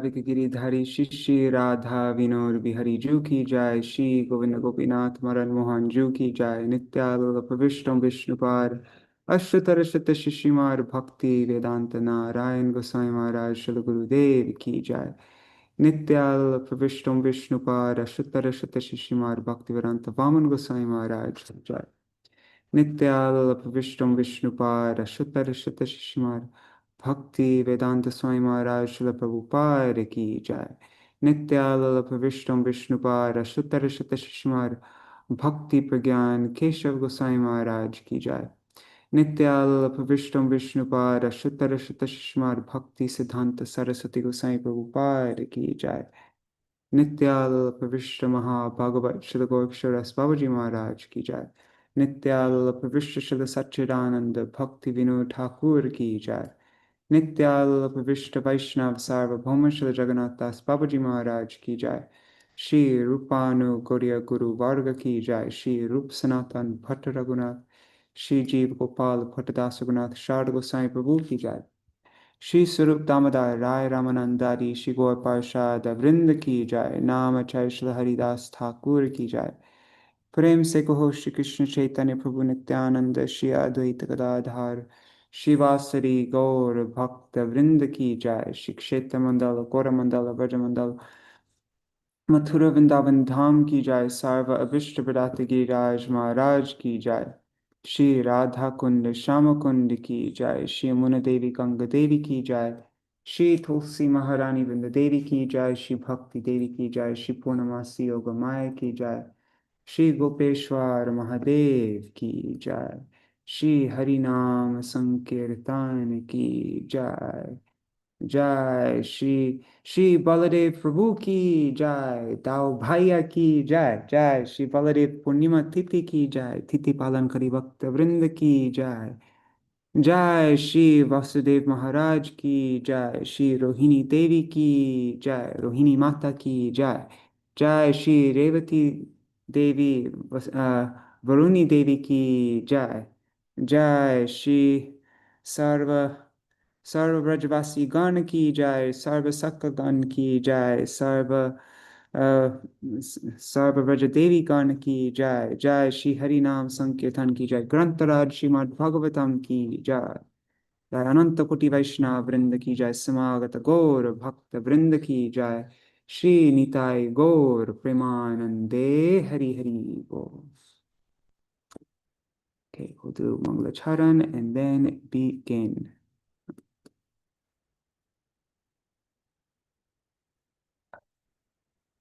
Wick Giridhari Shri Shri Radha Vinod Bihari जू की जय। श्री गोविंद गोपीनाथ मदन मोहन जू की जय। नित्यानंद विष्णु विष्णुपाद अष्टोत्तर शत शिशिमार भक्ति वेदांत नारायण गोसाई महाराज श्री गुरुदेव की जय। नित्यानंद विष्णु विष्णुपाद अष्टोत्तर शत शिशिमार भक्ति वेदांत वामन गोसाई महाराज की जय। नित्यालप विष्णु विष्णुपाद अष्टोत्तर शत शिशुमार भक्ति वेदांत स्वामी महाराज श्रील प्रभुपाद की जय। नित्यालप विष्णु विष्णुपाद अष्टोत्तर शत शिशुमार भक्ति प्रज्ञान केशव गोसाई महाराज की जय। नित्यालप विष्णु विष्णुपाद अष्टोत्तर शत शिशुमार भक्ति सिद्धांत सरस्वती गोसाई प्रभुपाद की जय। नित्यालप विष्णु महाभागवत श्री गोक्षर बाबाजी महाराज की जय। नित्यालप विश्व शुद्ध सच्चिदानंद भक्ति विनोद ठाकुर की जय। नित्यालप विष्णु वैष्णव सार्वभौम श्री जगन्नाथ दास बाबाजी महाराज की जय। श्री रूपानु गौड़िया गुरु वर्ग की जय। श्री रूप सनातन भट्ट रघुनाथ श्री जीव गोपाल भट्टदास रघुनाथ शारद गोसाई प्रभु की जय। श्री स्वरूप दामोदर राय रामानंदारी श्री गौर पार्षद वृंद की जय। नाम जय श्री हरिदास ठाकुर की जय। प्रेम से कहो श्री कृष्ण चैतन्य प्रभु नित्यानंद श्री अद्वैत गदाधार शिवासरी गौर भक्त वृंद की जय। श्री क्षेत्र मंडल गौर मंडल व्रज मंडल मथुरा वृंदावन धाम की जय। सर्व अभिष्ट प्रदात गिरिराज महाराज की जय। श्री राधा कुंड श्याम कुंड की जय। श्री मुन देवी गंग देवी की जय। श्री तुलसी महारानी वृंद देवी की जय। श्री भक्ति देवी की जय। श्री पूर्णमासी योग माया की जय। श्री गोपेश्वर महादेव की जय। श्री हरिनाम संकीर्तन की जय। जय श्री श्री बलदेव प्रभु की जय। दाऊ भैया की जय। जय श्री बलदेव पूर्णिमा तिथि की जय। तिथि पालन करी भक्त वृंद की जय। जय श्री वासुदेव महाराज की जय। श्री रोहिणी देवी की जय। रोहिणी माता की जय। जय श्री रेवती देवी वरुणी देवी की जय। जय श्री सर्व सर्व ब्रजवासी गण की जय। सर्व सक गण की जय। सर्व ब्रज देवी गण की जय। जय श्री हरि नाम संकीर्तन की जय। ग्रंथराज श्रीमद् भागवतम की जय। जय अनंत कोटि वैष्णव वृंद की जय। समागत गौर भक्त वृंद की जय। श्री निताय गौर प्रेमानंदे हरि हरि बोल। Okay, we'll do Mangalacharan and then begin.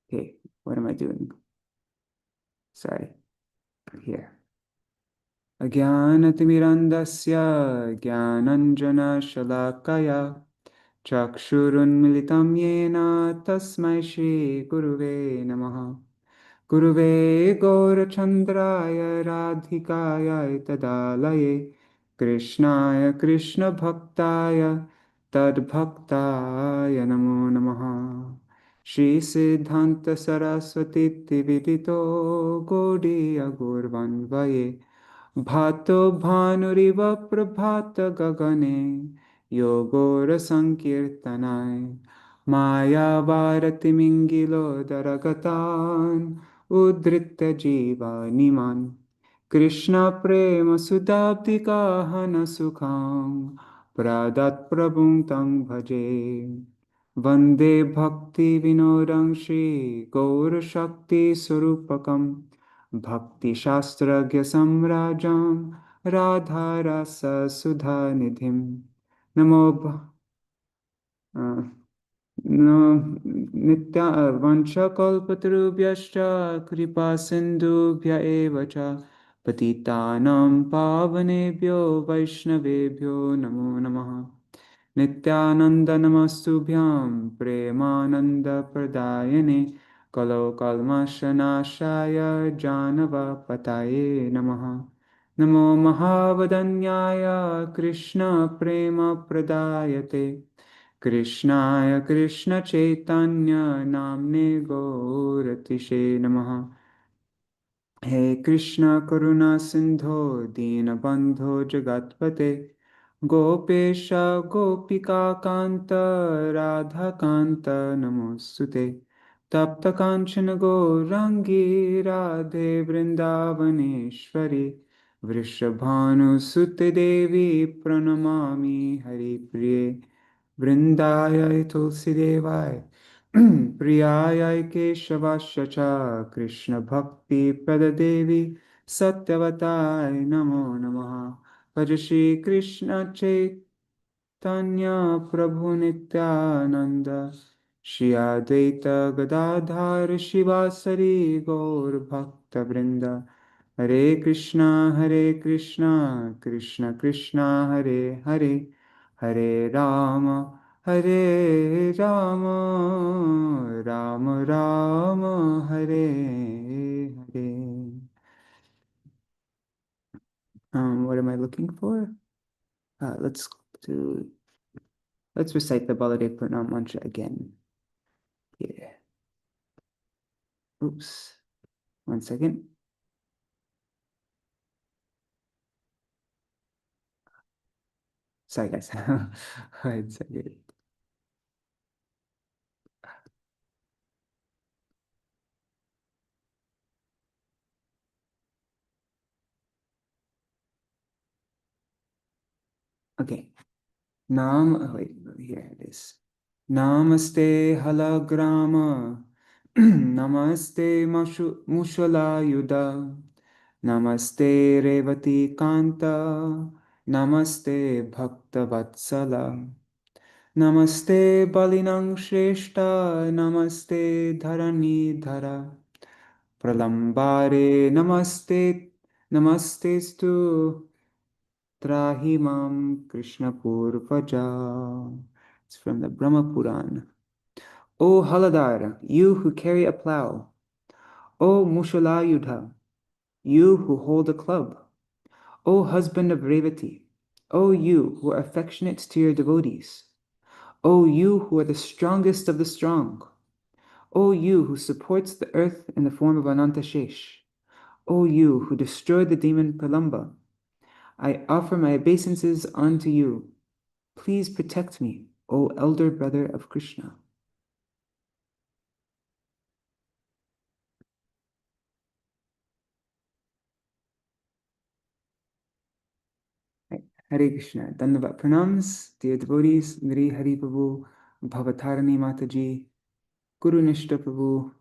Okay, what am I doing? Sorry, here. Ajnanatimirandasya Jnananjana-shalakaya Chakshurunmilitam yena tasmai Shri Guruve namaha. Guruve Gaurachandraya Radhikaya Tadalaye Krishnaya Krishna Bhaktaya Tadbhaktaya Namo Namaha. Shri Siddhanta Saraswati Vidito Gaudiya Gurvanvaye Bhato Bhanuriva Prabhata Gagane Yogora Sankirtanai Maya Bharati Mingilo Daragatan Udrita Jiva Niman Krishna Prema Sudabdika Hana Sukham Pradat Prabhum Tang Bhaje Vande Bhakti Vinodam Shri Gaur Shakti Surupakam Bhakti Shastragya Samrajam Radha Rasa Sudha Nidhim Namo Nitya Vanchakalpatarubhyascha Kripa Sindhubhya Evacha Patitanam Pavanebhyo Vaishnavebhyo Namo Namaha Nityananda Namastubhyam Premananda Pradayane Kalo Kalmashanashaya Janava Pataye Namaha Namo Mahavadanyaya Krishna Prema Pradayate Krishnaya Krishna Chaitanya Namne Gauratishe Namaha He Krishna Karuna Sindho Dina Bandho Jagatpate Gopesha Gopika Kanta Radha Kanta Namostute Tapta Kanchana Gourangi Radhe Vrindavaneshwari Vrishabhanu Sute Devi Pranamami Hari Priye Vrindayai Tulsi Devai Priyayai Keshavasya Cha Krishna Bhakti Pradadevi Satyavatai Namo Namaha Bhaja Shri Krishna Chaitanya Prabhu Nityananda Shri Advaita Gadadhar Shivasari Gaur Bhakta Vrinda Hare Krishna Krishna Krishna Hare Hare Hare Rama Hare Rama Rama Rama Hare Hare. What am I looking for? Let's do. Let's recite the Baladeva Prabhu mantra again. Yeah. Oops. 1 second. Sorry, guys. 1 second. Okay. Wait, here it is. Namaste halagrama. Namaste mushala yuda. Namaste revati kanta. Namaste bhakta vatsala. Namaste balinang shrestha. Namaste dharani dhara. Pralambare namastestu trahimam Krishna Purvaja. It's from the Brahma Puran. O Haladar, you who carry a plow. O Mushalayudha, you who hold a club. O husband of Revati, O you who are affectionate to your devotees. O you who are the strongest of the strong. O you who supports the earth in the form of Anantashesh. O you who destroyed the demon Pralamba, I offer my obeisances unto you. Please protect me, O elder brother of Krishna. Hare Krishna. Dandavat pranams, dear devotees, Nri Hari Prabhu, Bhavatarani Mataji, Guru Nishta Prabhu,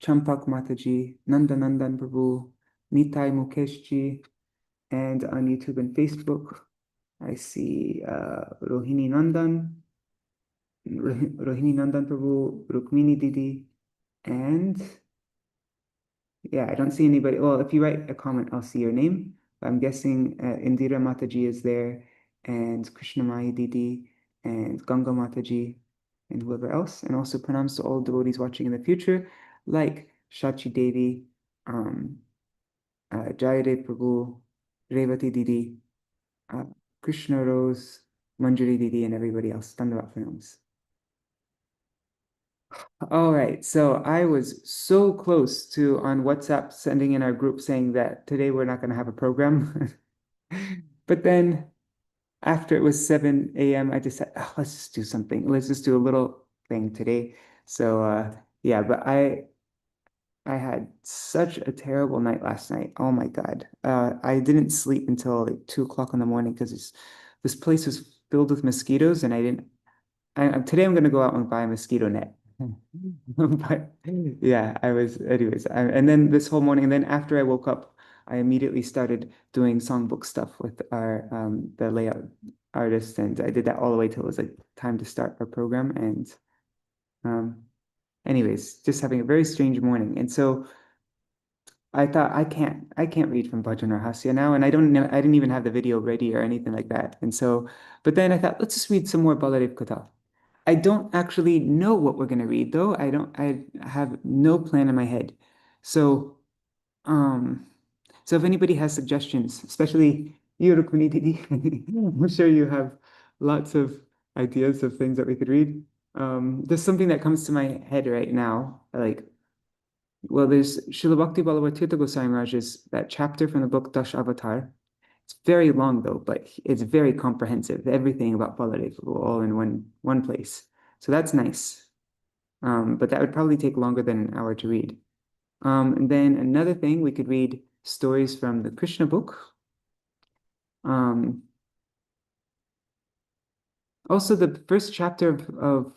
Champak Mataji, Nanda Nandan Prabhu, Nitai Mukeshji, and on YouTube and Facebook, I see Rohini Nandan, Rohini Nandan Prabhu, Rukmini Didi, and yeah, I don't see anybody. Well, if you write a comment, I'll see your name. I'm guessing Indira Mataji is there, and Krishnamai Didi, and Ganga Mataji, and whoever else. And also pranams to all devotees watching in the future, like Shachi Devi, Jayadev Prabhu, Revati Didi, Krishna Rose, Manjari Didi, and everybody else. Dandavat pranams. All right, so I was so close to on WhatsApp sending in our group saying that today we're not going to have a program. But then after it was 7 a.m., I just said, oh, let's just do something. Let's just do a little thing today. So yeah, but I had such a terrible night last night. Oh my God. I didn't sleep until like 2 o'clock in the morning because this place was filled with mosquitoes and today I'm going to go out and buy a mosquito net. But yeah, anyways. And then this whole morning, and then after I woke up, I immediately started doing songbook stuff with the layout artist, and I did that all the way till it was like time to start our program. And um, anyways, just having a very strange morning. And so I thought I can't read from Bhajan or Hasya now, and I don't know, I didn't even have the video ready or anything like that. And so, but then I thought, let's just read some more Baladev Katha. I don't actually know what we're gonna read though. I have no plan in my head. So um so if anybody has suggestions, especially you, Rukmini Didi, I'm sure you have lots of ideas of things that we could read. There's something that comes to my head right now. There's Srila Bhakti Ballabha Tirtha Goswami Maharaj's that chapter from the book Dash Avatar. It's very long though, but it's very comprehensive. Everything about Baladeva Prabhu all in one place. So that's nice. But that would probably take longer than an hour to read. And then another thing, we could read stories from the Krishna book. Um, Also, the first chapter of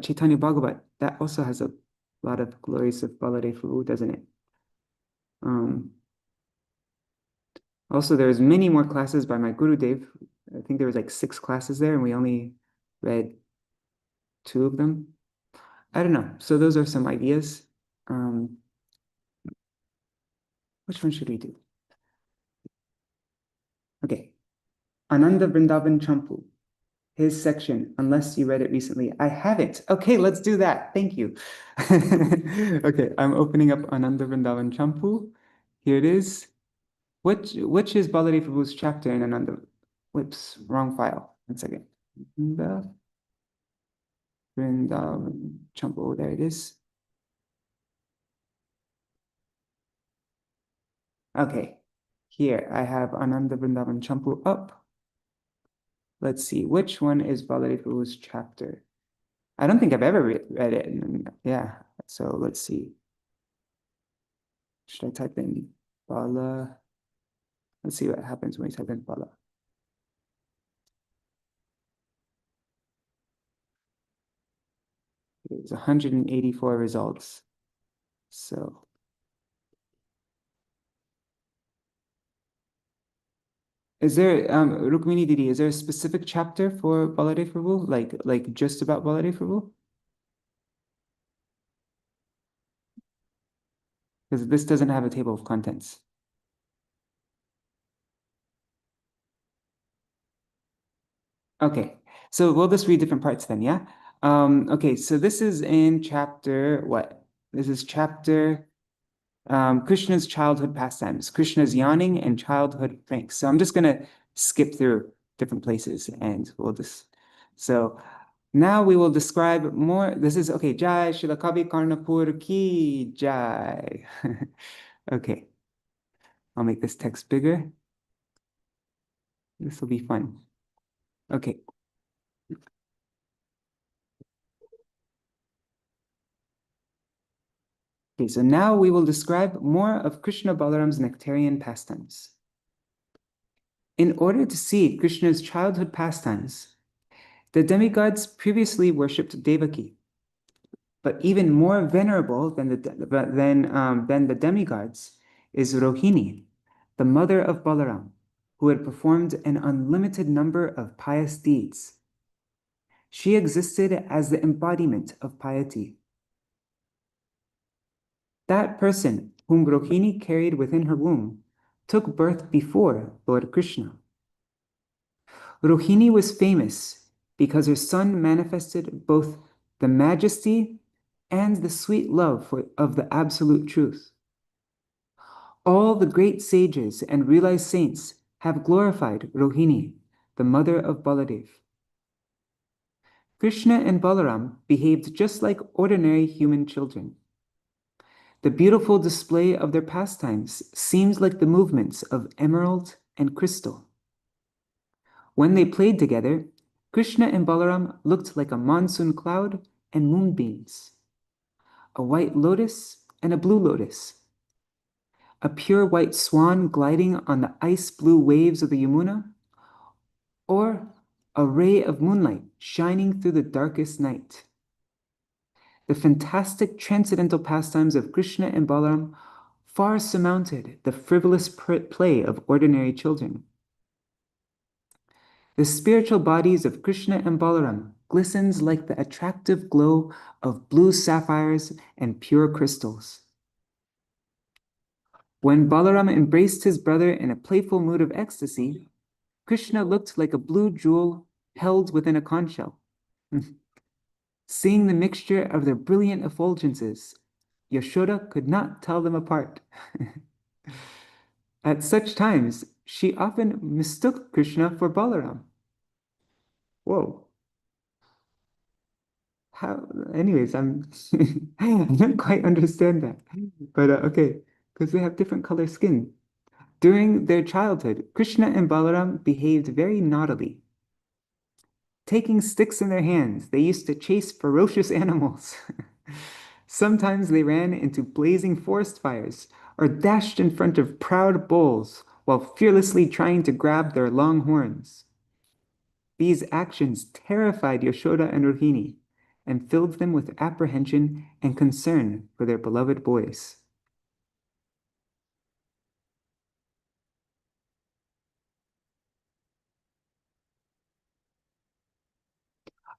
Chaitanya Bhagavat, that also has a lot of glories of Baladeva Prabhu, doesn't it? Um, Also, there's many more classes by my Gurudev. I think there was like 6 classes there, and we only read 2 of them. I don't know. So those are some ideas. Um, which one should we do? Okay. Ananda Vrindavan Champu, his section, unless you read it recently. I haven't. Okay, let's do that. Thank you. Okay, I'm opening up Ananda Vrindavan Champu. Here it is. Which is Baladeva Prabhu's chapter in Ananda? Whoops, wrong file. 1 second. Ananda Vrindavan Champu. There it is. Okay, here I have Ananda Vrindavan Champu up. Let's see, which one is Baladeva Prabhu's chapter? I don't think I've ever read it. Yeah, so let's see. Should I type in Bala? Let's see what happens when we type in Bala. It's 184 results. So is there Rukmini Didi, is there a specific chapter for Baladeva Prabhu? Like just about Baladeva Prabhu? Because this doesn't have a table of contents. Okay, so we'll just read different parts then, yeah? Okay, so this is in chapter what? This is chapter Krishna's childhood pastimes, Krishna's yawning and childhood pranks. So I'm just gonna skip through different places and we'll just so now we will describe more. This is okay, Jai Srila Kavi Karnapur ki Jai. Okay, I'll make this text bigger. This will be fun. Okay. Okay, so now we will describe more of Krishna Balaram's nectarian pastimes. In order to see Krishna's childhood pastimes, the demigods previously worshipped Devaki. But even more venerable than the demigods is Rohini, the mother of Balaram, who had performed an unlimited number of pious deeds. She existed as the embodiment of piety. That person whom Rohini carried within her womb took birth before Lord Krishna. Rohini was famous because her son manifested both the majesty and the sweet love of the absolute truth. All the great sages and realized saints have glorified Rohini, the mother of Baladev. Krishna and Balaram behaved just like ordinary human children. The beautiful display of their pastimes seems like the movements of emerald and crystal. When they played together, Krishna and Balaram looked like a monsoon cloud and moonbeams, a white lotus and a blue lotus, a pure white swan gliding on the ice-blue waves of the Yamuna, or a ray of moonlight shining through the darkest night. The fantastic transcendental pastimes of Krishna and Balaram far surmounted the frivolous play of ordinary children. The spiritual bodies of Krishna and Balaram glistens like the attractive glow of blue sapphires and pure crystals. When Balaram embraced his brother in a playful mood of ecstasy, Krishna looked like a blue jewel held within a conch shell. Seeing the mixture of their brilliant effulgences, Yashoda could not tell them apart. At such times, she often mistook Krishna for Balaram. Whoa. How, anyways, I don't quite understand that. But okay. because they have different color skin. During their childhood, Krishna and Balaram behaved very naughtily. Taking sticks in their hands, they used to chase ferocious animals. Sometimes they ran into blazing forest fires or dashed in front of proud bulls while fearlessly trying to grab their long horns. These actions terrified Yashoda and Rohini and filled them with apprehension and concern for their beloved boys.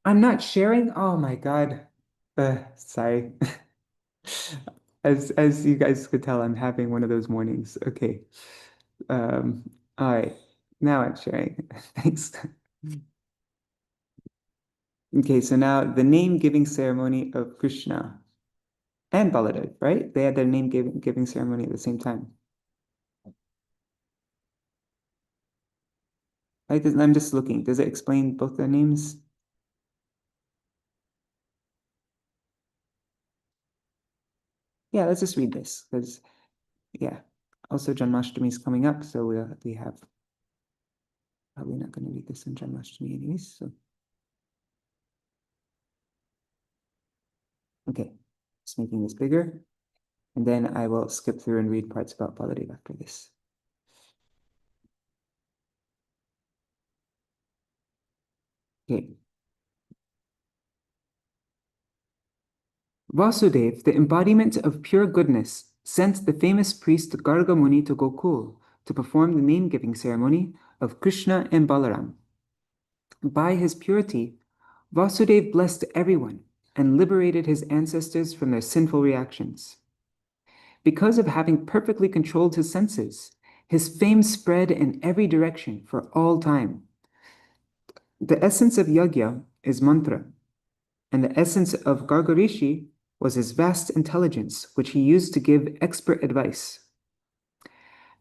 I'm not sharing. Oh my God. Sorry. As you guys could tell, I'm having one of those mornings. Okay. All right. Now I'm sharing. Thanks. Okay, so now the name giving ceremony of Krishna and Baladev, right? They had their name giving ceremony at the same time. I'm just looking. Does it explain both their names? Yeah, let's just read this because yeah. Also, Janmashtami is coming up, so we have probably not going to read this on Janmashtami anyways. So okay, just making this bigger, and then I will skip through and read parts about Baladev after this. Okay. Vasudev, the embodiment of pure goodness, sent the famous priest Garga Muni to Gokul to perform the name-giving ceremony of Krishna and Balaram. By his purity, Vasudev blessed everyone and liberated his ancestors from their sinful reactions. Because of having perfectly controlled his senses, his fame spread in every direction for all time. The essence of yajna is mantra, and the essence of Gargarishi was his vast intelligence, which he used to give expert advice.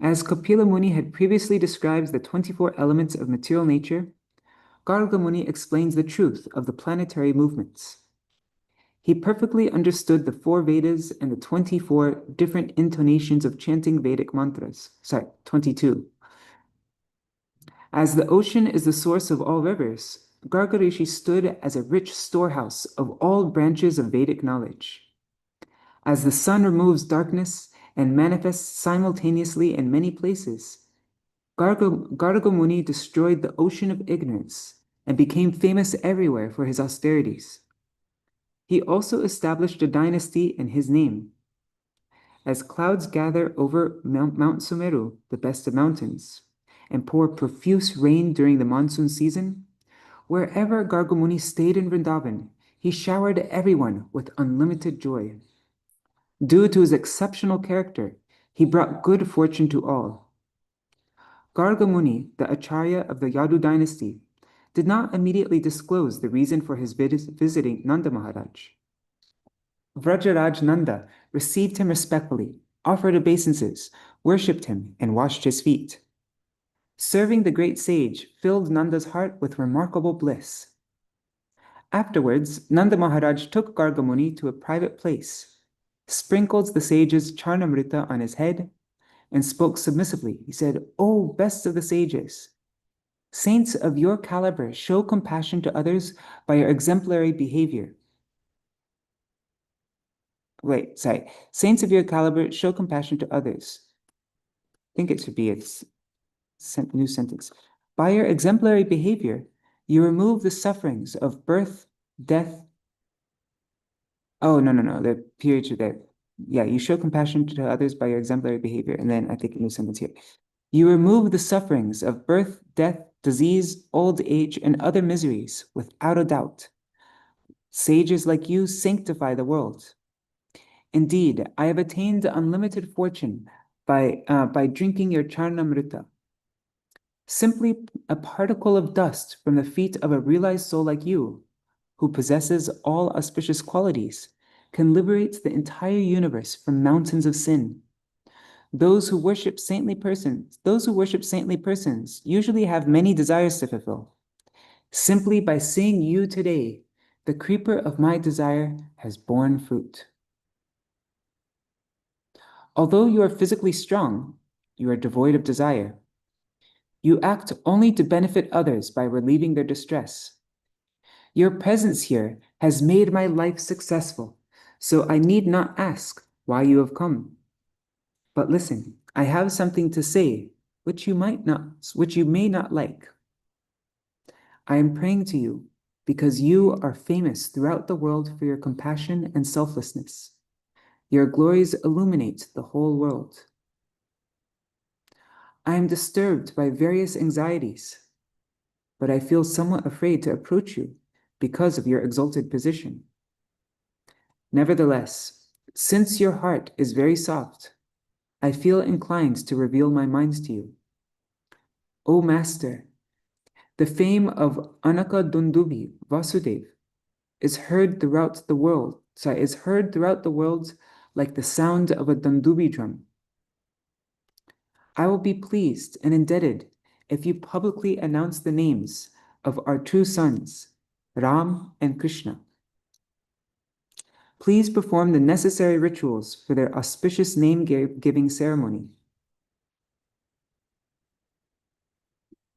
As Kapila Muni had previously described the 24 elements of material nature, Garga Muni explains the truth of the planetary movements. He perfectly understood the 4 Vedas and the 24 different intonations of chanting Vedic mantras. 22. As the ocean is the source of all rivers, Gargarishi stood as a rich storehouse of all branches of Vedic knowledge. As the sun removes darkness and manifests simultaneously in many places, Garga Muni destroyed the ocean of ignorance and became famous everywhere for his austerities. He also established a dynasty in his name. As clouds gather over Mount Sumeru, the best of mountains, and pour profuse rain during the monsoon season, wherever Gargamuni stayed in Vrindavan, he showered everyone with unlimited joy. Due to his exceptional character, he brought good fortune to all. Gargamuni, the Acharya of the Yadu dynasty, did not immediately disclose the reason for his visiting Nanda Maharaj. Vrajaraj Nanda received him respectfully, offered obeisances, worshipped him, and washed his feet. Serving the great sage filled Nanda's heart with remarkable bliss. Afterwards, Nanda Maharaj took Gargamuni to a private place, sprinkled the sage's Charnamrita on his head, and spoke submissively. He said, "O best of the sages, saints of your caliber show compassion to others by your exemplary behavior." Saints of your caliber show compassion to others. I think it should be a new sentence. By your exemplary behavior, you remove the sufferings of birth, death. Oh, no. The period should there. Yeah, you show compassion to others by your exemplary behavior. And then I think a new sentence here. You remove the sufferings of birth, death, disease, old age, and other miseries without a doubt. Sages like you sanctify the world. Indeed, I have attained unlimited fortune by drinking your Charnamrita. Simply a particle of dust from the feet of a realized soul like you, who possesses all auspicious qualities, can liberate the entire universe from mountains of sin. Those who worship saintly persons usually have many desires to fulfill. Simply by seeing you today, the creeper of my desire has borne fruit. Although you are physically strong, you are devoid of desire. You act only to benefit others by relieving their distress. Your presence here has made my life successful, so I need not ask why you have come. But listen, I have something to say which you may not like. I am praying to you because you are famous throughout the world for your compassion and selflessness. Your glories illuminate the whole world. I am disturbed by various anxieties, but I feel somewhat afraid to approach you because of your exalted position. Nevertheless, since your heart is very soft, I feel inclined to reveal my mind to you. O Master, the fame of Anaka Dundubi Vasudev is heard throughout the world, like the sound of a Dundubi drum. I will be pleased and indebted if you publicly announce the names of our two sons, Ram and Krishna. Please perform the necessary rituals for their auspicious name-giving ceremony.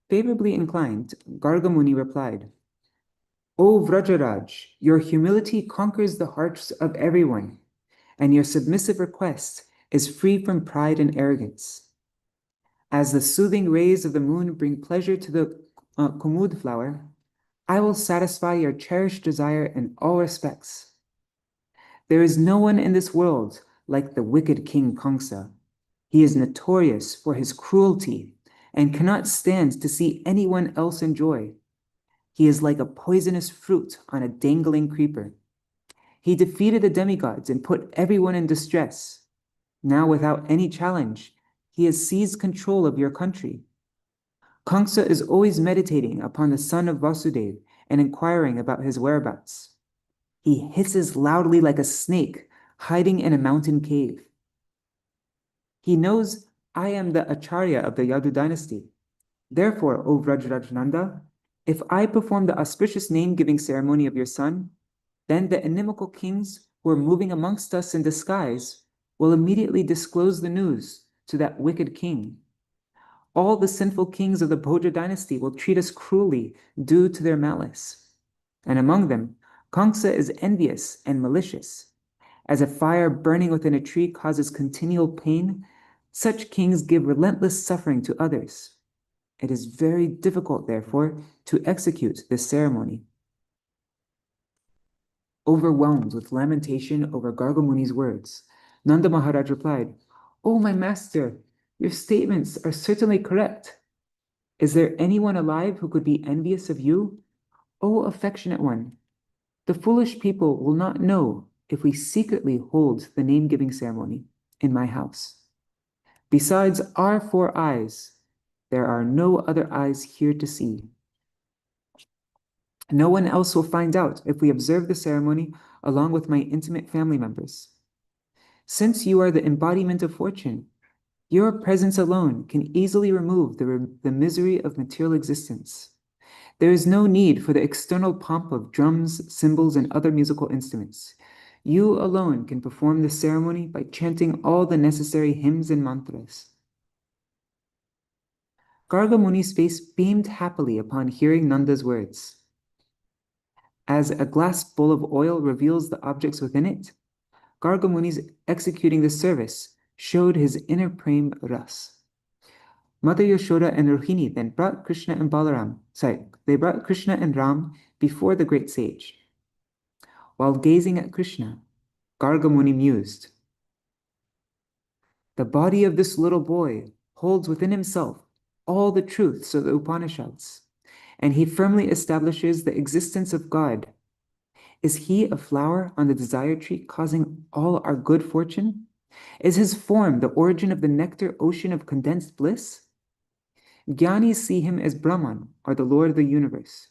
Favorably inclined, Gargamuni replied, O Vrajaraj, your humility conquers the hearts of everyone, and your submissive request is free from pride and arrogance. As the soothing rays of the moon bring pleasure to the kumud flower, I will satisfy your cherished desire in all respects. There is no one in this world like the wicked King Kangsa. He is notorious for his cruelty and cannot stand to see anyone else enjoy. He is like a poisonous fruit on a dangling creeper. He defeated the demigods and put everyone in distress. Now, without any challenge, he has seized control of your country. Kangsa is always meditating upon the son of Vasudeva and inquiring about his whereabouts. He hisses loudly like a snake, hiding in a mountain cave. He knows I am the Acharya of the Yadu dynasty. Therefore, O Vrajrajnanda, if I perform the auspicious name-giving ceremony of your son, then the inimical kings who are moving amongst us in disguise will immediately disclose the news to that wicked king. All the sinful kings of the Bhoja dynasty will treat us cruelly due to their malice. And among them, Kangsa is envious and malicious. As a fire burning within a tree causes continual pain, such kings give relentless suffering to others. It is very difficult, therefore, to execute this ceremony. Overwhelmed with lamentation over Gargamuni's words, Nanda Maharaj replied, "O my master, your statements are certainly correct. Is there anyone alive who could be envious of you? O affectionate one, the foolish people will not know if we secretly hold the name-giving ceremony in my house. Besides our 4 eyes, there are no other eyes here to see. No one else will find out if we observe the ceremony along with my intimate family members. Since you are the embodiment of fortune, your presence alone can easily remove the misery of material existence. There is no need for the external pomp of drums, cymbals, and other musical instruments. You alone can perform the ceremony by chanting all the necessary hymns and mantras." Gargamuni's face beamed happily upon hearing Nanda's words. As a glass bowl of oil reveals the objects within it, Gargamuni's executing the service showed his inner prem ras. Mother Yashoda and Rohini then brought Krishna and Ram before the great sage. While gazing at Krishna, Gargamuni mused, "The body of this little boy holds within himself all the truths of the Upanishads, and he firmly establishes the existence of God. Is he a flower on the desire tree causing all our good fortune? Is his form the origin of the nectar ocean of condensed bliss? Jnanis see him as Brahman, or the Lord of the universe.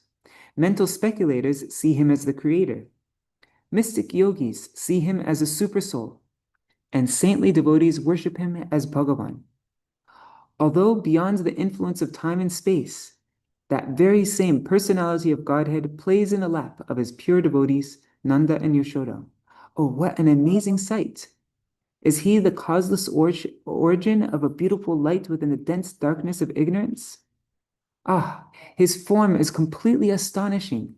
Mental speculators see him as the creator. Mystic yogis see him as a supersoul, and saintly devotees worship him as Bhagavan. Although beyond the influence of time and space, that very same personality of Godhead plays in the lap of his pure devotees, Nanda and Yashoda. Oh, what an amazing sight! Is he the causeless origin of a beautiful light within the dense darkness of ignorance? Ah, his form is completely astonishing.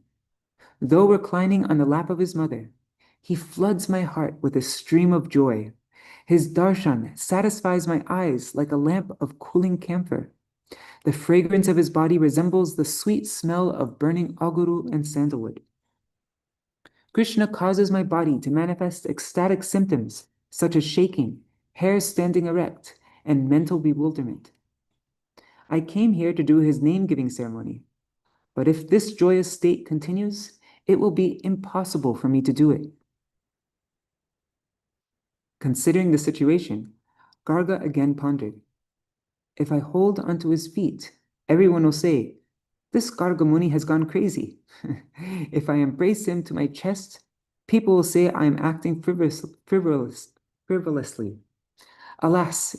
Though reclining on the lap of his mother, he floods my heart with a stream of joy. His darshan satisfies my eyes like a lamp of cooling camphor. The fragrance of his body resembles the sweet smell of burning aguru and sandalwood. Krishna causes my body to manifest ecstatic symptoms such as shaking, hair standing erect, and mental bewilderment. I came here to do his name-giving ceremony, but if this joyous state continues, it will be impossible for me to do it. Considering the situation, Garga again pondered. If I hold onto his feet, everyone will say, this Garga Muni has gone crazy. If I embrace him to my chest, people will say I am acting frivolously. Alas,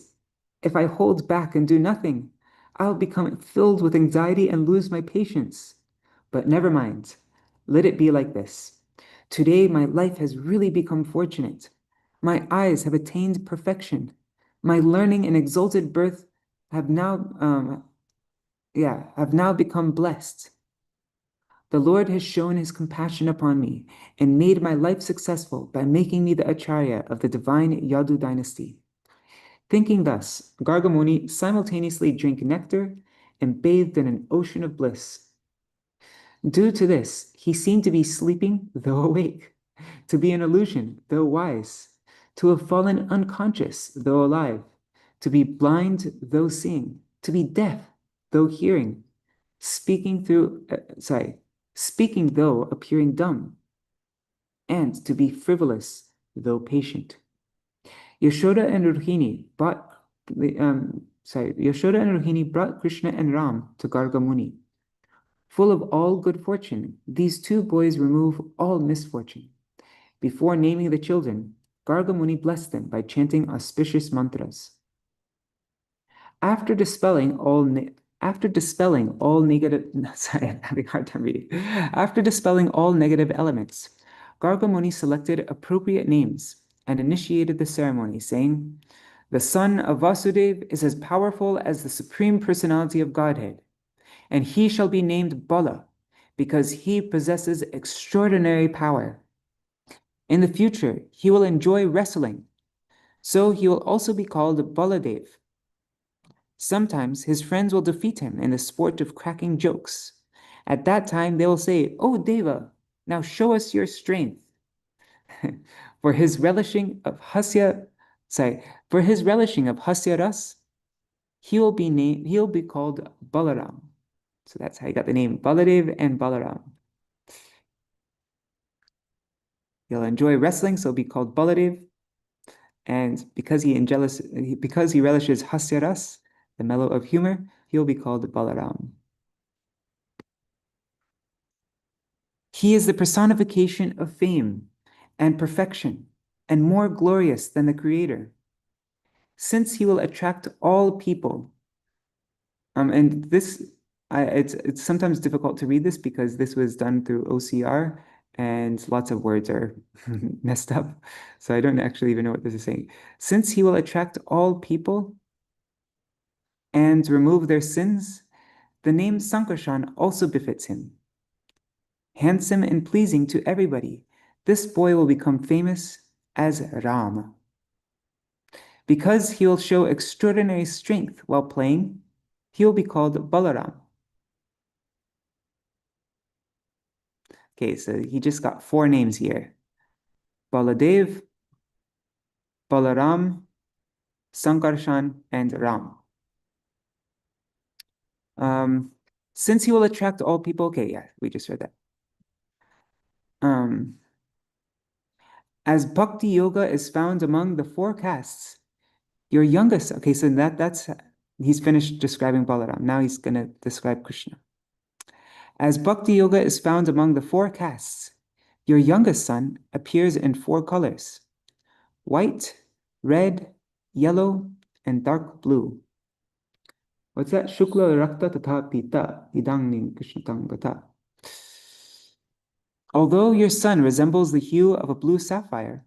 if I hold back and do nothing, I'll become filled with anxiety and lose my patience. But never mind. Let it be like this. Today, my life has really become fortunate. My eyes have attained perfection. My learning and exalted birth have now, have now become blessed. The Lord has shown his compassion upon me and made my life successful by making me the Acharya of the divine Yadu dynasty. Thinking thus, Gargamuni simultaneously drank nectar and bathed in an ocean of bliss. Due to this, he seemed to be sleeping, though awake, to be an illusion, though wise, to have fallen unconscious, though alive, to be blind, though seeing, to be deaf, though hearing, speaking though appearing dumb, and to be frivolous, though patient. Yashoda and Rohini brought Krishna and Ram to Gargamuni. Full of all good fortune, these two boys remove all misfortune. Before naming the children, Gargamuni blessed them by chanting auspicious mantras. After dispelling all negative, sorry, I'm having a hard time reading. After dispelling all negative elements, Gargamuni selected appropriate names and initiated the ceremony, saying, the son of Vasudeva is as powerful as the Supreme Personality of Godhead, and he shall be named Bala, because he possesses extraordinary power. In the future, he will enjoy wrestling, so he will also be called Baladev. Sometimes his friends will defeat him in the sport of cracking jokes. At that time, they will say, "Oh, Deva, now show us your strength." For his relishing of hasya ras, he'll be called Balaram. So that's how he got the name Baladev and Balaram. He'll enjoy wrestling, so he'll be called Baladev. And because he relishes hasya ras, the mellow of humor, he'll be called Balaram. He is the personification of fame and perfection, and more glorious than the Creator. Since he will attract all people, and this, it's sometimes difficult to read this because this was done through OCR, and lots of words are messed up, so I don't actually even know what this is saying. Since he will attract all people and remove their sins, the name Sankarshan also befits him. Handsome and pleasing to everybody, this boy will become famous as Ram. Because he will show extraordinary strength while playing, he will be called Balaram. Okay, so he just got 4 names here. Baladev, Balaram, Sankarshan, and Ram. Since he will attract all people, okay, yeah, we just read that. As bhakti yoga is found among the 4 castes, your youngest, okay, so he's finished describing Balaram. Now he's going to describe Krishna. As bhakti yoga is found among the 4 castes, your youngest son appears in 4 colors: white, red, yellow, and dark blue. What's that? Shukla rakta tatha pita idangning krishnatang gata. Although your son resembles the hue of a blue sapphire,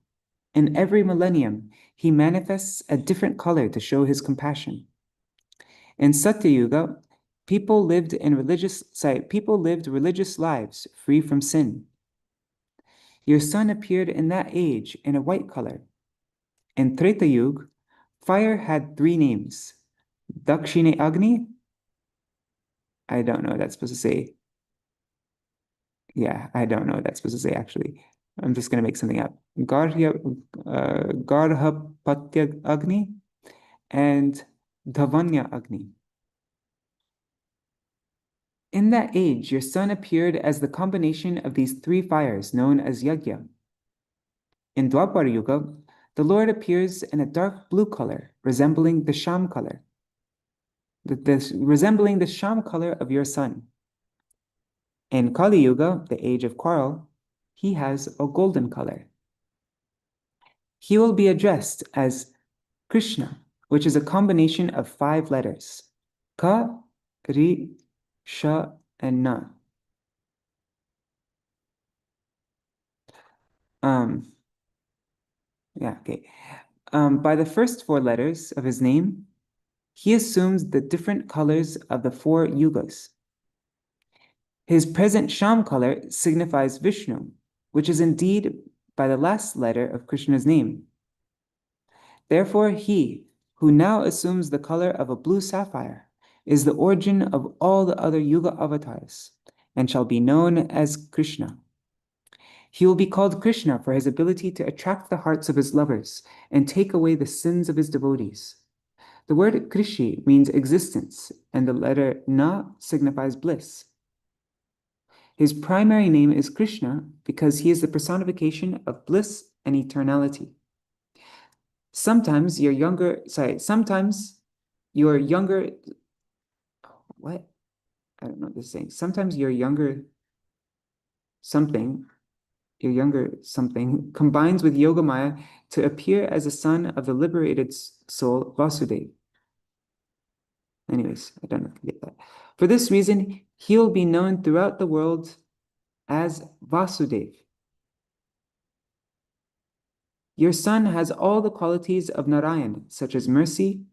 in every millennium, he manifests a different color to show his compassion. In Satyuga, people lived religious lives free from sin. Your son appeared in that age in a white color. In Treta Yuga, fire had 3 names. Dakshine Agni, I don't know what that's supposed to say. Yeah, I don't know what that's supposed to say actually. I'm just going to make something up. Garhapatya Agni and Dhavanya Agni. In that age, your son appeared as the combination of these 3 fires known as Yajna. In Dwapara Yuga, the Lord appears in a dark blue color, resembling the Sham color, resembling the Sham color of your son. In Kali Yuga, the age of quarrel, he has a golden color. He will be addressed as Krishna, which is a combination of 5 letters, Ka, Ri, Sha, and Na. By the first 4 letters of his name, he assumes the different colors of the 4 yugas. His present Sham color signifies Vishnu, which is indeed by the last letter of Krishna's name. Therefore, he, who now assumes the color of a blue sapphire, is the origin of all the other yuga avatars, and shall be known as Krishna. He will be called Krishna for his ability to attract the hearts of his lovers and take away the sins of his devotees. The word Krishi means existence, and the letter Na signifies bliss. His primary name is Krishna because he is the personification of bliss and eternality. Sometimes your younger, what? I don't know what this is saying. Sometimes your younger something combines with Yogamaya to appear as a son of the liberated soul Vasudeva. Anyways, I don't know if you get that. For this reason, he will be known throughout the world as Vasudeva. Your son has all the qualities of Narayan, such as mercy,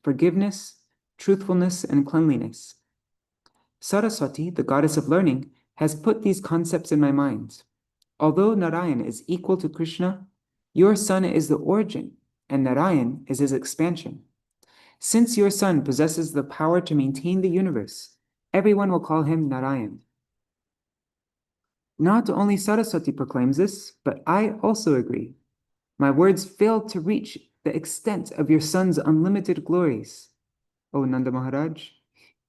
forgiveness, truthfulness, and cleanliness. Saraswati, the goddess of learning, has put these concepts in my mind. Although Narayan is equal to Krishna, your son is the origin, and Narayan is his expansion. Since your son possesses the power to maintain the universe, everyone will call him Narayan. Not only Saraswati proclaims this, but I also agree. My words fail to reach the extent of your son's unlimited glories. O Nanda Maharaj,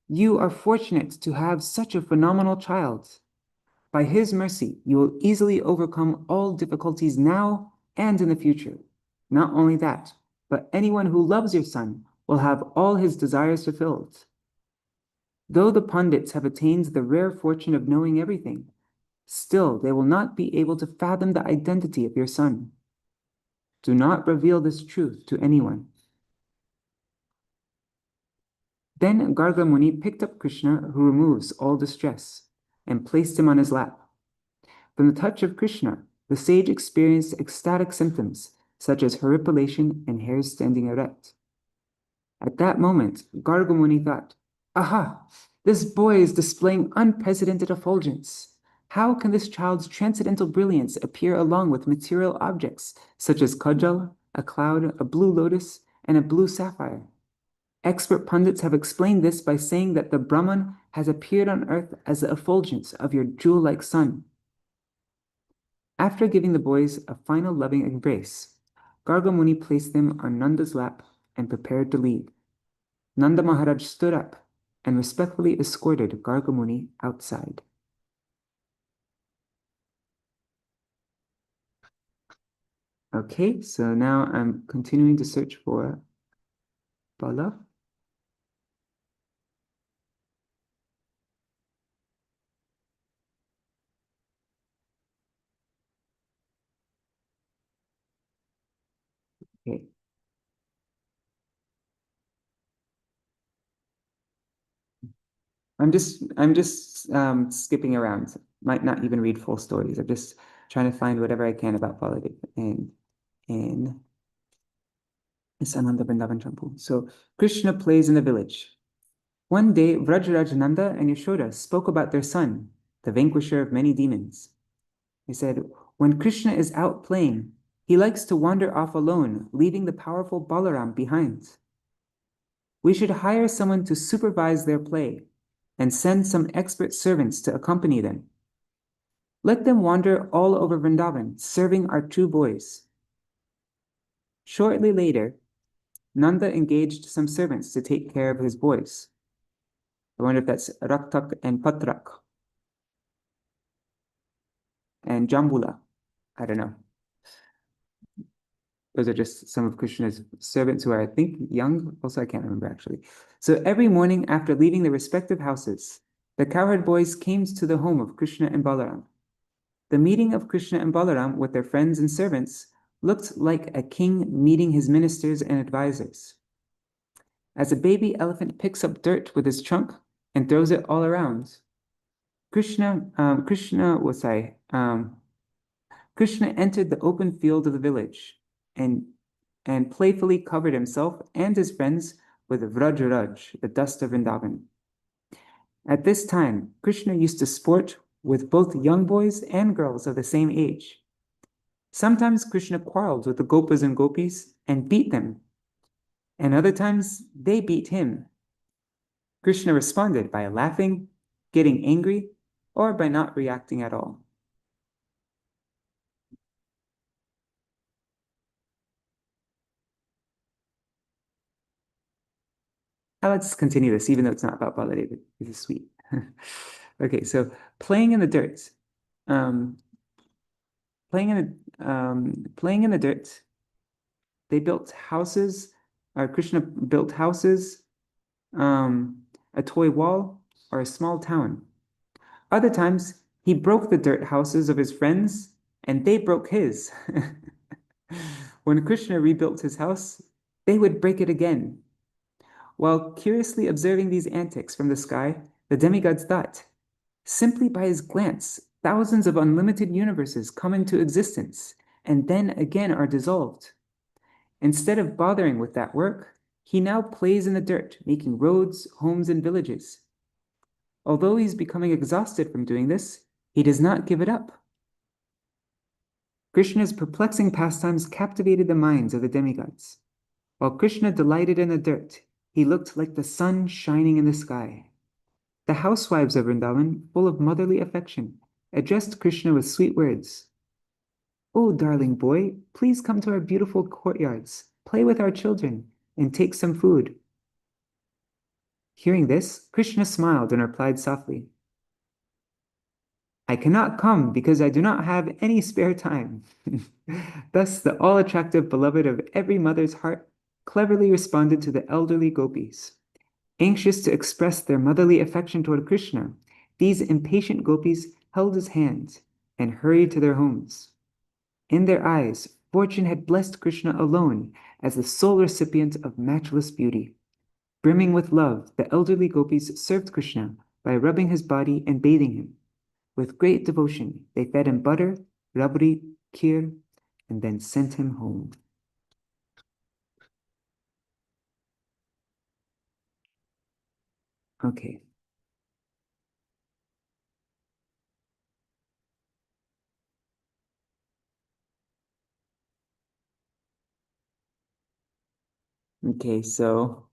you are fortunate to have such a phenomenal child. By his mercy, you will easily overcome all difficulties now and in the future. Not only that, but anyone who loves your son will have all his desires fulfilled. Though the pundits have attained the rare fortune of knowing everything, still they will not be able to fathom the identity of your son. Do not reveal this truth to anyone. Then Garga Muni picked up Krishna, who removes all distress, and placed him on his lap. From the touch of Krishna, the sage experienced ecstatic symptoms, such as horripilation and hairs standing erect. At that moment, Garga Muni thought, "Aha! This boy is displaying unprecedented effulgence. How can this child's transcendental brilliance appear along with material objects, such as kajal, a cloud, a blue lotus, and a blue sapphire?" Expert pundits have explained this by saying that the Brahman has appeared on earth as the effulgence of your jewel-like son. After giving the boys a final loving embrace, Garga Muni placed them on Nanda's lap and prepared to leave. Nanda Maharaj stood up and respectfully escorted Garga Muni outside. Okay, so now I'm continuing to search for Bala. Okay. I'm just skipping around. Might not even read full stories. I'm just trying to find whatever I can about Baladeva in It's Ananda Vrindavan Champu. So Krishna plays in the village. One day, Vrajraj Nanda and Yashoda spoke about their son, the vanquisher of many demons. They said, when Krishna is out playing, he likes to wander off alone, leaving the powerful Balaram behind. We should hire someone to supervise their play and send some expert servants to accompany them. Let them wander all over Vrindavan, serving our two boys. Shortly later, Nanda engaged some servants to take care of his boys. I wonder if that's Raktak and Patrak and Jambula. I don't know. Those are just some of Krishna's servants who are, I think, young. Also, I can't remember actually. So every morning after leaving their respective houses, the cowherd boys came to the home of Krishna and Balaram. The meeting of Krishna and Balaram with their friends and servants looked like a king meeting his ministers and advisors. As a baby elephant picks up dirt with his trunk and throws it all around, Krishna entered the open field of the village and playfully covered himself and his friends with Vrajraj, the dust of Vrindavan. At this time, Krishna used to sport with both young boys and girls of the same age. Sometimes Krishna quarreled with the gopas and gopis and beat them, and other times they beat him. Krishna responded by laughing, getting angry, or by not reacting at all. Let's continue this, even though it's not about Baladeva. This is sweet. Okay, so playing in the dirt. Playing in the dirt. They built houses, or Krishna built houses, a toy wall, or a small town. Other times, he broke the dirt houses of his friends, and they broke his. When Krishna rebuilt his house, they would break it again. While curiously observing these antics from the sky, the demigods thought, simply by his glance, thousands of unlimited universes come into existence and then again are dissolved. Instead of bothering with that work, he now plays in the dirt, making roads, homes, and villages. Although he's becoming exhausted from doing this, he does not give it up. Krishna's perplexing pastimes captivated the minds of the demigods. While Krishna delighted in the dirt, he looked like the sun shining in the sky. The housewives of Vrindavan, full of motherly affection, addressed Krishna with sweet words. "Oh, darling boy, please come to our beautiful courtyards, play with our children, and take some food." Hearing this, Krishna smiled and replied softly, "I cannot come because I do not have any spare time." Thus, the all-attractive beloved of every mother's heart cleverly responded to the elderly gopis. Anxious to express their motherly affection toward Krishna, these impatient gopis held his hand and hurried to their homes. In their eyes, fortune had blessed Krishna alone as the sole recipient of matchless beauty. Brimming with love, the elderly gopis served Krishna by rubbing his body and bathing him. With great devotion, they fed him butter, rabri, kheer, and then sent him home. Okay. Okay, so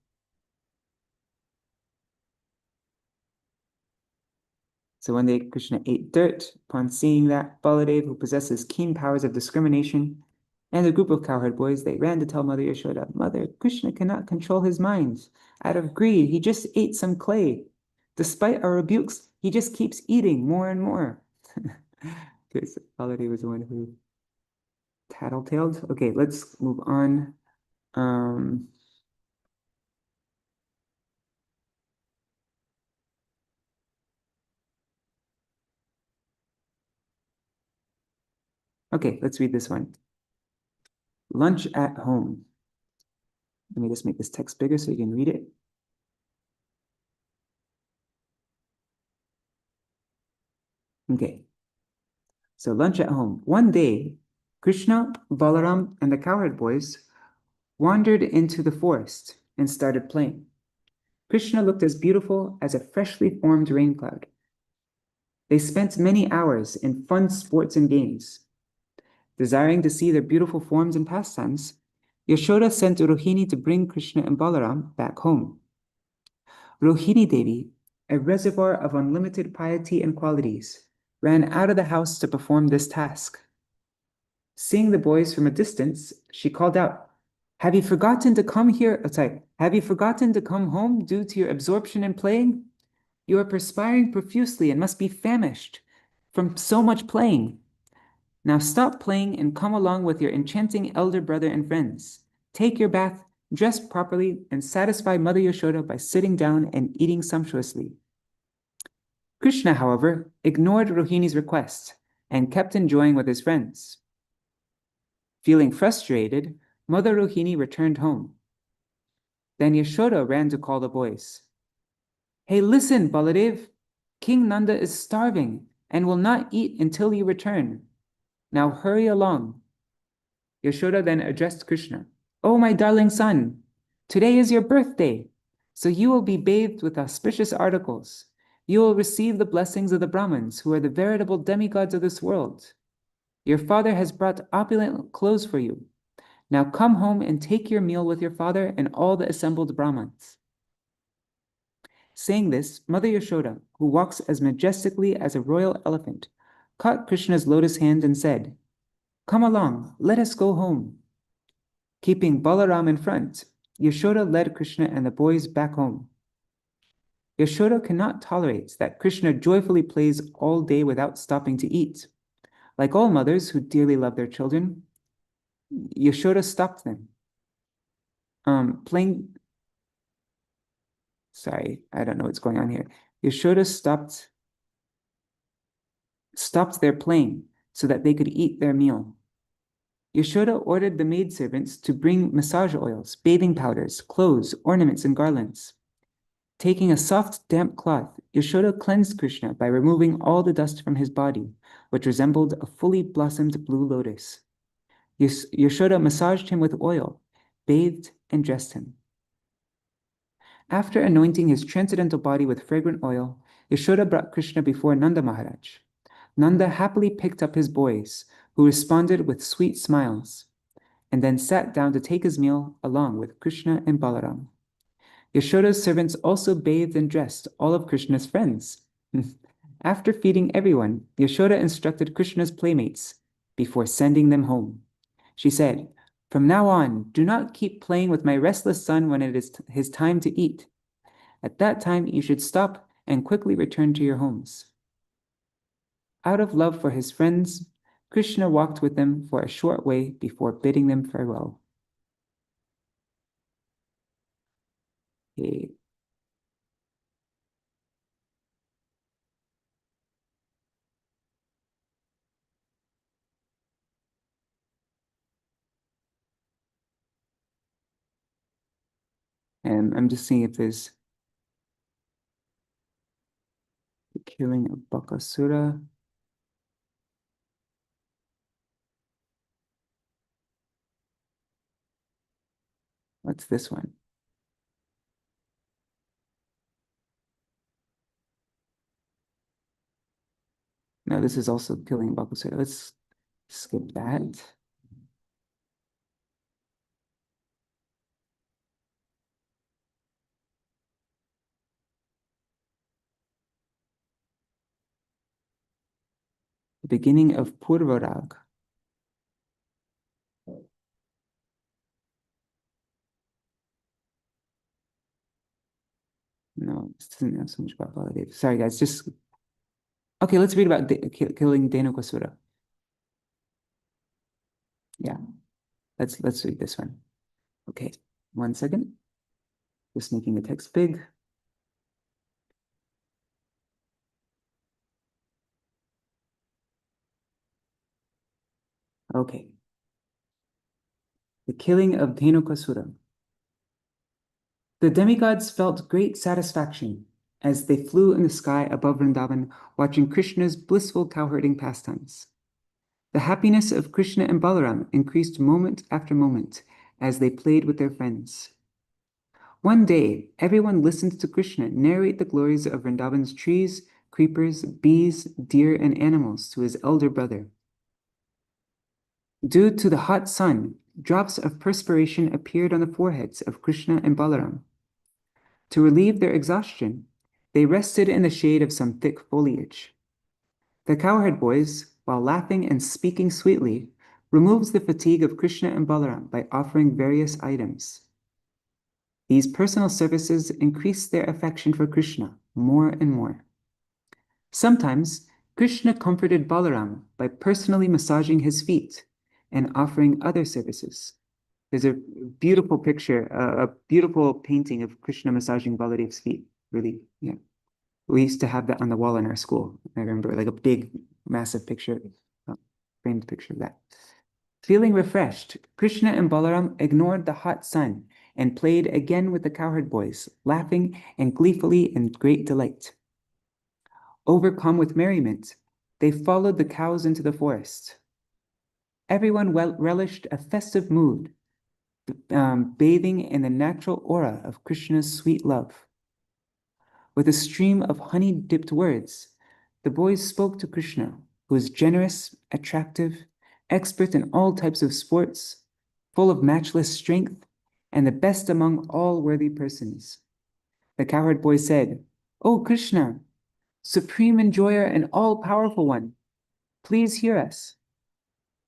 one day Krishna ate dirt. Upon seeing that, Baladev, who possesses keen powers of discrimination, and a group of cowherd boys, they ran to tell Mother Yashoda, "Mother, Krishna cannot control his mind. Out of greed, he just ate some clay. Despite our rebukes, he just keeps eating more and more." Okay, so Baladev was the one who tattletaled. Okay, let's move on. Um, okay, let's read this one. Lunch at home. Let me just make this text bigger so you can read it. Okay. So lunch at home. One day, Krishna, Balaram, and the cowherd boys wandered into the forest and started playing. Krishna looked as beautiful as a freshly formed rain cloud. They spent many hours in fun sports and games. Desiring to see their beautiful forms and pastimes, Yashoda sent Rohini to bring Krishna and Balaram back home. Rohini Devi, a reservoir of unlimited piety and qualities, ran out of the house to perform this task. Seeing the boys from a distance, she called out, "Have you forgotten to come here? Have you forgotten to come home due to your absorption in playing? You are perspiring profusely and must be famished from so much playing. Now stop playing and come along with your enchanting elder brother and friends. Take your bath, dress properly, and satisfy Mother Yashoda by sitting down and eating sumptuously." Krishna, however, ignored Rohini's request and kept enjoying with his friends. Feeling frustrated, Mother Rohini returned home. Then Yashoda ran to call the boys. "Hey, listen, Baladev! King Nanda is starving and will not eat until you return. Now hurry along." Yashoda then addressed Krishna. "Oh, my darling son, today is your birthday, so you will be bathed with auspicious articles. You will receive the blessings of the Brahmins, who are the veritable demigods of this world. Your father has brought opulent clothes for you. Now come home and take your meal with your father and all the assembled Brahmins." Saying this, Mother Yashoda, who walks as majestically as a royal elephant, caught Krishna's lotus hand and said, "Come along, let us go home." Keeping Balaram in front, Yashoda led Krishna and the boys back home. Yashoda cannot tolerate that Krishna joyfully plays all day without stopping to eat. Like all mothers who dearly love their children, Yashoda stopped them. Sorry, I don't know what's going on here. Yashoda stopped their playing so that they could eat their meal. Yashoda ordered the maidservants to bring massage oils, bathing powders, clothes, ornaments, and garlands. Taking a soft, damp cloth, Yashoda cleansed Krishna by removing all the dust from his body, which resembled a fully blossomed blue lotus. Yashoda massaged him with oil, bathed, and dressed him. After anointing his transcendental body with fragrant oil, Yashoda brought Krishna before Nanda Maharaj. Nanda happily picked up his boys, who responded with sweet smiles, and then sat down to take his meal along with Krishna and Balaram. Yashoda's servants also bathed and dressed all of Krishna's friends. After feeding everyone, Yashoda instructed Krishna's playmates before sending them home. She said, "From now on, do not keep playing with my restless son when it is his time to eat. At that time, you should stop and quickly return to your homes." Out of love for his friends, Krishna walked with them for a short way before bidding them farewell. Okay. And I'm just seeing if there's the killing of Bakasura. What's this one? No, this is also killing Bakasura. Let's skip that. The beginning of Purvarag. No, this doesn't know so much about Baladeva. Sorry, guys. Just okay. Let's read about killing Dhenukasura. Yeah, let's read this one. Okay, 1 second. Just making the text big. Okay. The killing of Dhenukasura. The demigods felt great satisfaction as they flew in the sky above Vrindavan, watching Krishna's blissful cowherding pastimes. The happiness of Krishna and Balaram increased moment after moment, as they played with their friends. One day, everyone listened to Krishna narrate the glories of Vrindavan's trees, creepers, bees, deer, and animals to his elder brother. Due to the hot sun, drops of perspiration appeared on the foreheads of Krishna and Balaram. To relieve their exhaustion, they rested in the shade of some thick foliage. The cowherd boys, while laughing and speaking sweetly, removes the fatigue of Krishna and Balaram by offering various items. These personal services increase their affection for Krishna more and more. Sometimes, Krishna comforted Balaram by personally massaging his feet and offering other services. There's a beautiful picture, a beautiful painting of Krishna massaging Baladev's feet. Really, yeah. We used to have that on the wall in our school. I remember, like a big, massive picture, framed picture of that. Feeling refreshed, Krishna and Balaram ignored the hot sun and played again with the cowherd boys, laughing and gleefully in great delight. Overcome with merriment, they followed the cows into the forest. Everyone relished a festive mood, bathing in the natural aura of Krishna's sweet love. With a stream of honey-dipped words, the boys spoke to Krishna, who is generous, attractive, expert in all types of sports, full of matchless strength, and the best among all worthy persons. The cowherd boy said, "O Krishna, supreme enjoyer and all-powerful one, please hear us.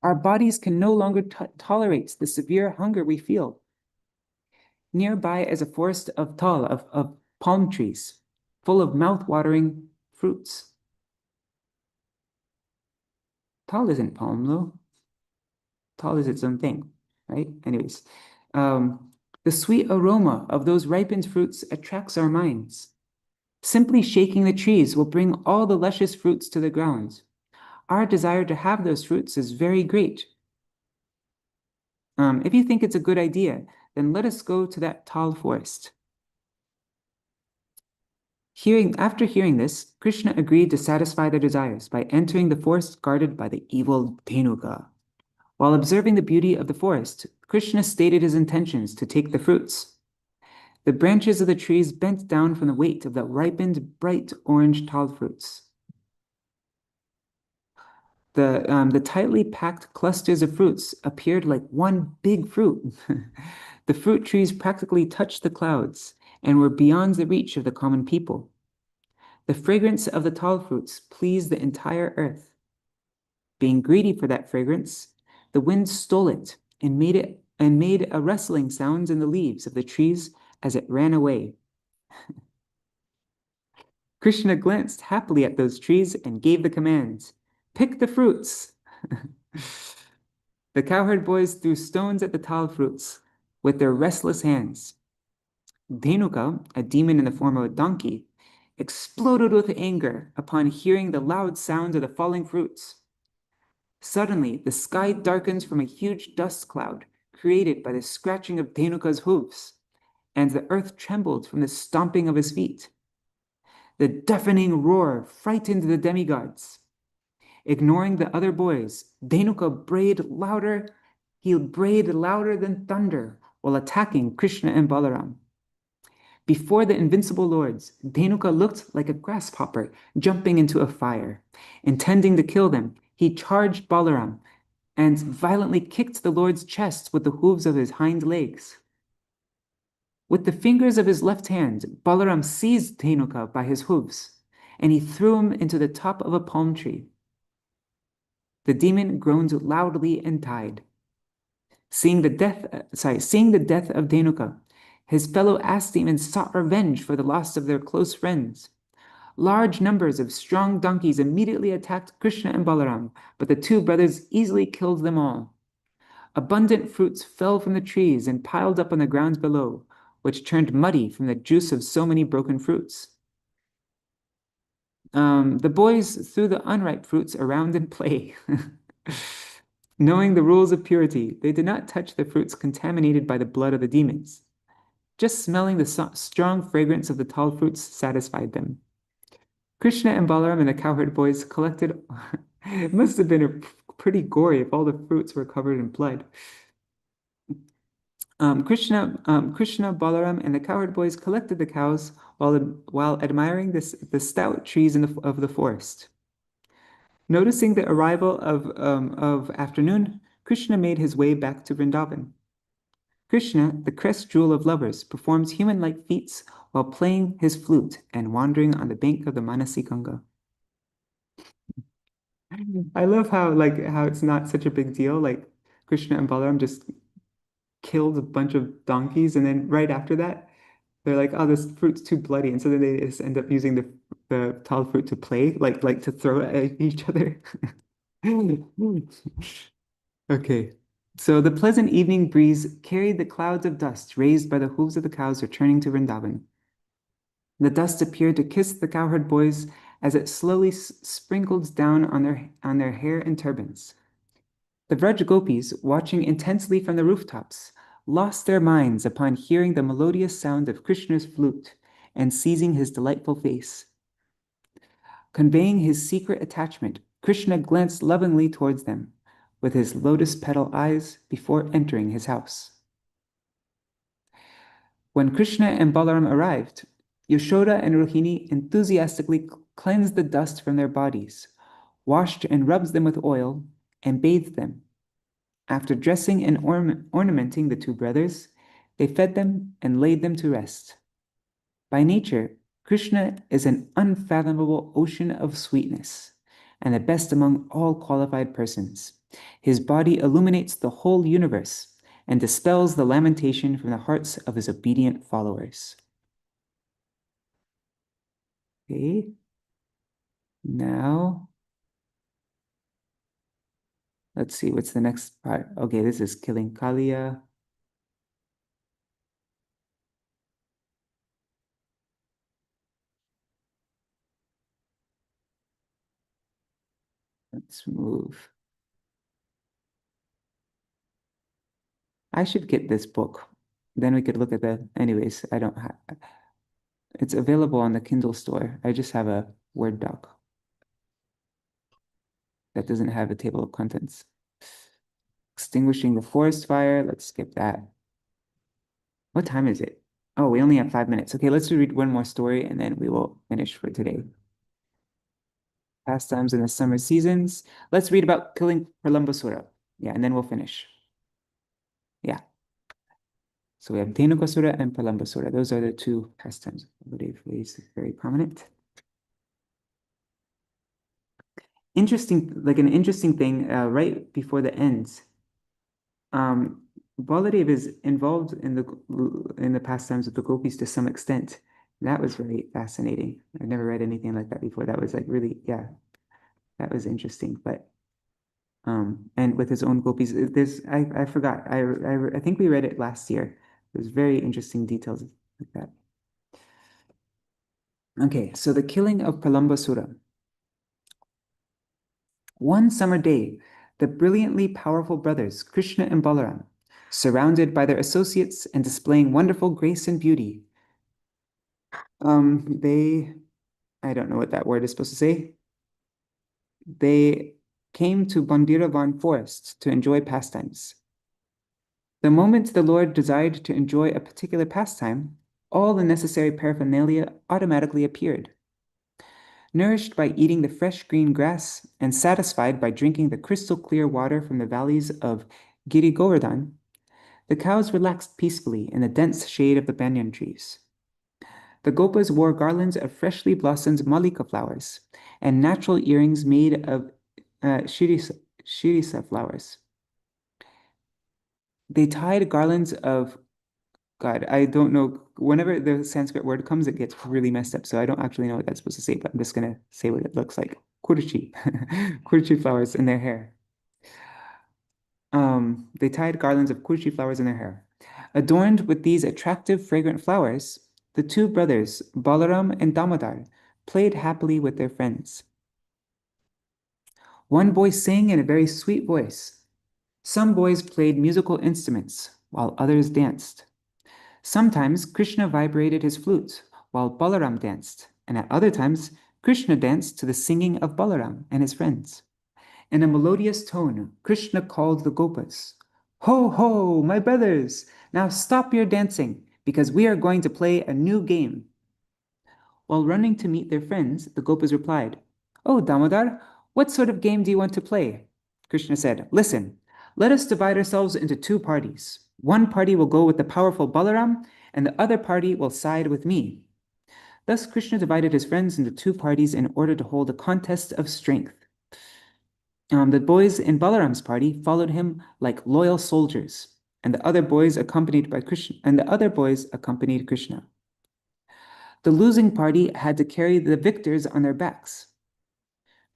Our bodies can no longer tolerate the severe hunger we feel. Nearby is a forest of tal, of palm trees, full of mouth-watering fruits." Tal isn't palm, though. Tal is its own thing, right? Anyways, the sweet aroma of those ripened fruits attracts our minds. Simply shaking the trees will bring all the luscious fruits to the ground. Our desire to have those fruits is very great. If you think it's a good idea, then let us go to that tall forest. After hearing this, Krishna agreed to satisfy their desires by entering the forest guarded by the evil Dhenuka. While observing the beauty of the forest, Krishna stated his intentions to take the fruits. The branches of the trees bent down from the weight of the ripened, bright orange tal fruits. The tightly packed clusters of fruits appeared like one big fruit. The fruit trees practically touched the clouds and were beyond the reach of the common people. The fragrance of the tal fruits pleased the entire earth. Being greedy for that fragrance, the wind stole it and made a rustling sound in the leaves of the trees as it ran away. Krishna glanced happily at those trees and gave the command, "Pick the fruits." The cowherd boys threw stones at the tal fruits with their restless hands. Dhenuka, a demon in the form of a donkey, exploded with anger upon hearing the loud sound of the falling fruits. Suddenly, the sky darkens from a huge dust cloud created by the scratching of Dhenuka's hooves, and the earth trembled from the stomping of his feet. The deafening roar frightened the demigods. Ignoring the other boys, Dhenuka brayed louder. He brayed louder than thunder while attacking Krishna and Balaram. Before the invincible lords, Dhenuka looked like a grasshopper jumping into a fire. Intending to kill them, he charged Balaram and violently kicked the lord's chest with the hooves of his hind legs. With the fingers of his left hand, Balaram seized Dhenuka by his hooves, and he threw him into the top of a palm tree. The demon groaned loudly and died. Seeing the death of Dhenuka, his fellow ass demons sought revenge for the loss of their close friends. Large numbers of strong donkeys immediately attacked Krishna and Balaram, but the two brothers easily killed them all. Abundant fruits fell from the trees and piled up on the ground below, which turned muddy from the juice of so many broken fruits. The boys threw the unripe fruits around in play. Knowing the rules of purity, they did not touch the fruits contaminated by the blood of the demons. Just smelling the strong fragrance of the tall fruits satisfied them. Krishna and Balaram and the cowherd boys collected. It must have been pretty gory if all the fruits were covered in blood. Krishna, Balaram, and the cowherd boys collected the cows while admiring the stout trees of the forest. Noticing the arrival of afternoon, Krishna made his way back to Vrindavan. Krishna, the crest jewel of lovers, performs human-like feats while playing his flute and wandering on the bank of the Manasi Ganga. I love how it's not such a big deal. Like Krishna and Balaram just killed a bunch of donkeys, and then right after that, they're like, "Oh, this fruit's too bloody," and so then they just end up using the tall fruit to play, like to throw it at each other. Okay. So the pleasant evening breeze carried the clouds of dust raised by the hooves of the cows returning to Vrindavan. The dust appeared to kiss the cowherd boys as it slowly sprinkled down on their hair and turbans. The Vraj gopis, watching intensely from the rooftops, lost their minds upon hearing the melodious sound of Krishna's flute and seizing his delightful face. Conveying his secret attachment, Krishna glanced lovingly towards them with his lotus petal eyes before entering his house. When Krishna and Balaram arrived, Yashoda and Rohini enthusiastically cleansed the dust from their bodies, washed and rubbed them with oil, and bathed them. After dressing and ornamenting the two brothers, they fed them and laid them to rest. By nature, Krishna is an unfathomable ocean of sweetness and the best among all qualified persons. His body illuminates the whole universe and dispels the lamentation from the hearts of his obedient followers. Okay. Now, let's see, what's the next part? Okay, this is killing Kaliya. Let's move. I should get this book. Then we could look at anyways, I don't have, it's available on the Kindle store. I just have a Word doc that doesn't have a table of contents. Extinguishing the forest fire. Let's skip that. What time is it? Oh, we only have 5 minutes. Okay, let's read one more story and then we will finish for today. Pastimes in the summer seasons. Let's read about killing Pralambasura. Yeah, and then we'll finish. Yeah. So we have Dhenukasura and Pralambasura. Those are the two pastimes. Baladeva is very prominent. An interesting thing, right before the ends, Baladeva is involved in the pastimes of the gopis to some extent. That was very fascinating. I've never read anything like that before. That was like really, yeah, that was interesting. But and with his own gopis, I forgot. I think we read it last year. There's very interesting details like that. Okay, so the killing of Pralambasura. One summer day, the brilliantly powerful brothers, Krishna and Balaram, surrounded by their associates and displaying wonderful grace and beauty, I don't know what that word is supposed to say. They came to Bandiravan forest to enjoy pastimes. The moment the Lord desired to enjoy a particular pastime, all the necessary paraphernalia automatically appeared. Nourished by eating the fresh green grass and satisfied by drinking the crystal clear water from the valleys of Giri Govardhan, the cows relaxed peacefully in the dense shade of the banyan trees. The gopas wore garlands of freshly blossomed malika flowers and natural earrings made of shirisa flowers. They tied garlands of, God, I don't know. Whenever the Sanskrit word comes, it gets really messed up. So I don't actually know what that's supposed to say, but I'm just going to say what it looks like. Kurchi. Kurchi flowers in their hair. They tied garlands of kurchi flowers in their hair. Adorned with these attractive, fragrant flowers, the two brothers, Balaram and Damodar, played happily with their friends. One boy sang in a very sweet voice. Some boys played musical instruments, while others danced. Sometimes Krishna vibrated his flute, while Balaram danced, and at other times, Krishna danced to the singing of Balaram and his friends. In a melodious tone, Krishna called the gopas, Ho, ho, my brothers! Now stop your dancing, because we are going to play a new game. While running to meet their friends, the Gopas replied, Oh, Damodar, what sort of game do you want to play? Krishna said, Listen, let us divide ourselves into two parties. One party will go with the powerful Balaram, and the other party will side with me. Thus, Krishna divided his friends into two parties in order to hold a contest of strength. The boys in Balaram's party followed him like loyal soldiers, and the other boys accompanied Krishna. The losing party had to carry the victors on their backs.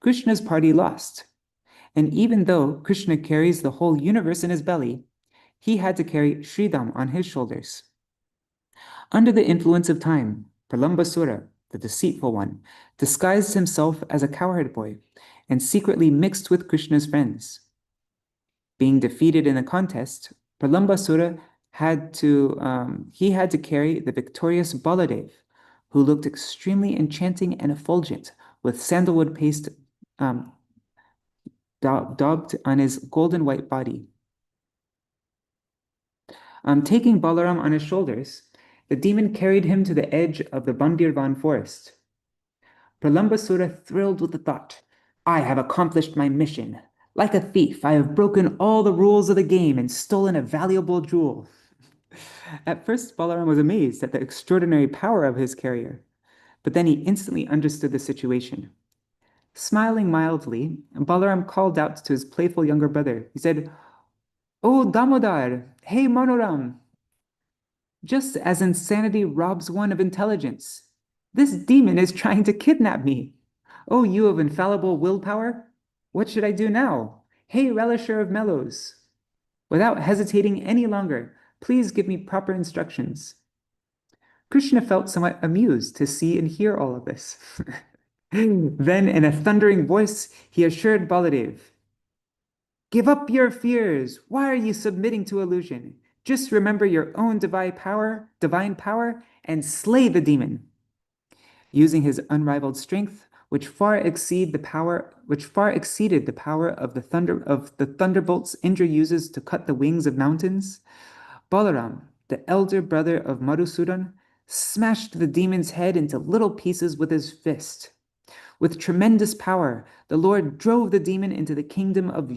Krishna's party lost, and even though Krishna carries the whole universe in his belly, he had to carry Sridham on his shoulders. Under the influence of time, Pralambasura, the deceitful one, disguised himself as a cowherd boy and secretly mixed with Krishna's friends. Being defeated in the contest, Pralambasura had to carry the victorious Baladev, who looked extremely enchanting and effulgent, with sandalwood paste daubed on his golden white body. Taking Balaram on his shoulders, the demon carried him to the edge of the Bandirvan forest. Pralambasura thrilled with the thought, I have accomplished my mission. Like a thief, I have broken all the rules of the game and stolen a valuable jewel. At first, Balaram was amazed at the extraordinary power of his carrier, but then he instantly understood the situation. Smiling mildly, Balaram called out to his playful younger brother. He said, Oh, Damodar! Hey, Manoram! Just as insanity robs one of intelligence, this demon is trying to kidnap me. Oh, you of infallible willpower, what should I do now? Hey, relisher of mellows! Without hesitating any longer, please give me proper instructions. Krishna felt somewhat amused to see and hear all of this. Then, in a thundering voice, he assured Baladev, Give up your fears. Why are you submitting to illusion? Just remember your own divine power, and slay the demon. Using his unrivaled strength, which far exceeded the power of the thunderbolts Indra uses to cut the wings of mountains, Balaram, the elder brother of Madhusudan, smashed the demon's head into little pieces with his fist. With tremendous power, the Lord drove the demon into the kingdom of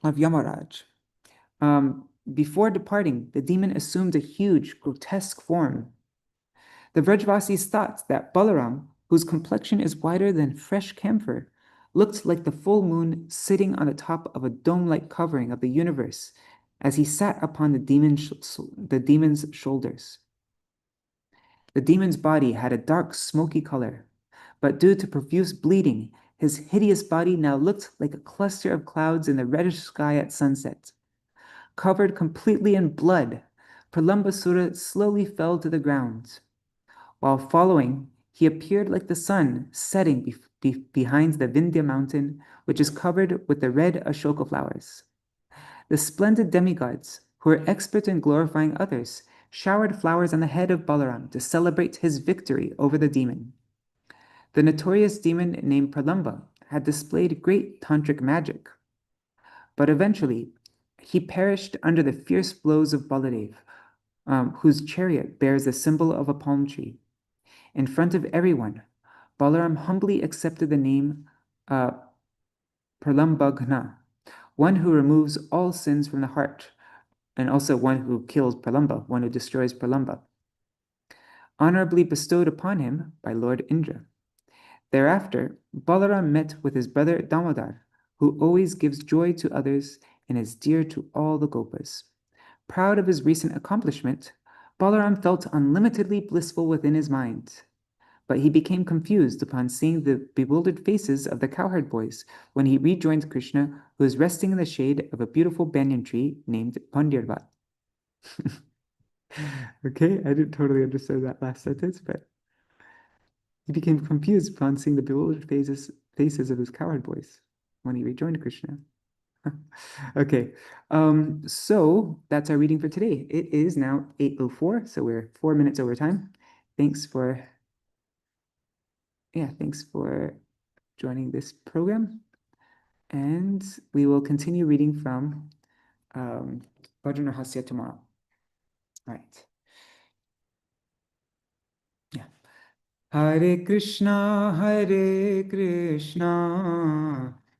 Yamaraj. Before departing, the demon assumed a huge, grotesque form. The Vrajvasis thought that Balaram, whose complexion is whiter than fresh camphor, looked like the full moon sitting on the top of a dome-like covering of the universe as he sat upon the demon's shoulders. The demon's body had a dark, smoky color, but due to profuse bleeding, his hideous body now looked like a cluster of clouds in the reddish sky at sunset. Covered completely in blood, Pralambasura slowly fell to the ground. While following, he appeared like the sun setting behind the Vindhya mountain, which is covered with the red Ashoka flowers. The splendid demigods, who were expert in glorifying others, showered flowers on the head of Balaram to celebrate his victory over the demon. The notorious demon named Pralamba had displayed great tantric magic, but eventually he perished under the fierce blows of Baladev, whose chariot bears the symbol of a palm tree. In front of everyone, Balaram humbly accepted the name Pralambagna, one who removes all sins from the heart, and also one who kills Pralamba, one who destroys Pralamba, honorably bestowed upon him by Lord Indra. Thereafter, Balaram met with his brother Damodar, who always gives joy to others and is dear to all the Gopas. Proud of his recent accomplishment, Balaram felt unlimitedly blissful within his mind. But he became confused upon seeing the bewildered faces of the cowherd boys when he rejoined Krishna, who was resting in the shade of a beautiful banyan tree named Pandirvat. Okay, I didn't totally understand that last sentence, but he became confused upon seeing the bewildered faces of his cowherd boys when he rejoined Krishna. Okay, so that's our reading for today. It is now 8:04, so we're 4 minutes over time. Thanks for joining this program. And we will continue reading from Bhajan Rahasya tomorrow. All right. Yeah. Hare Krishna,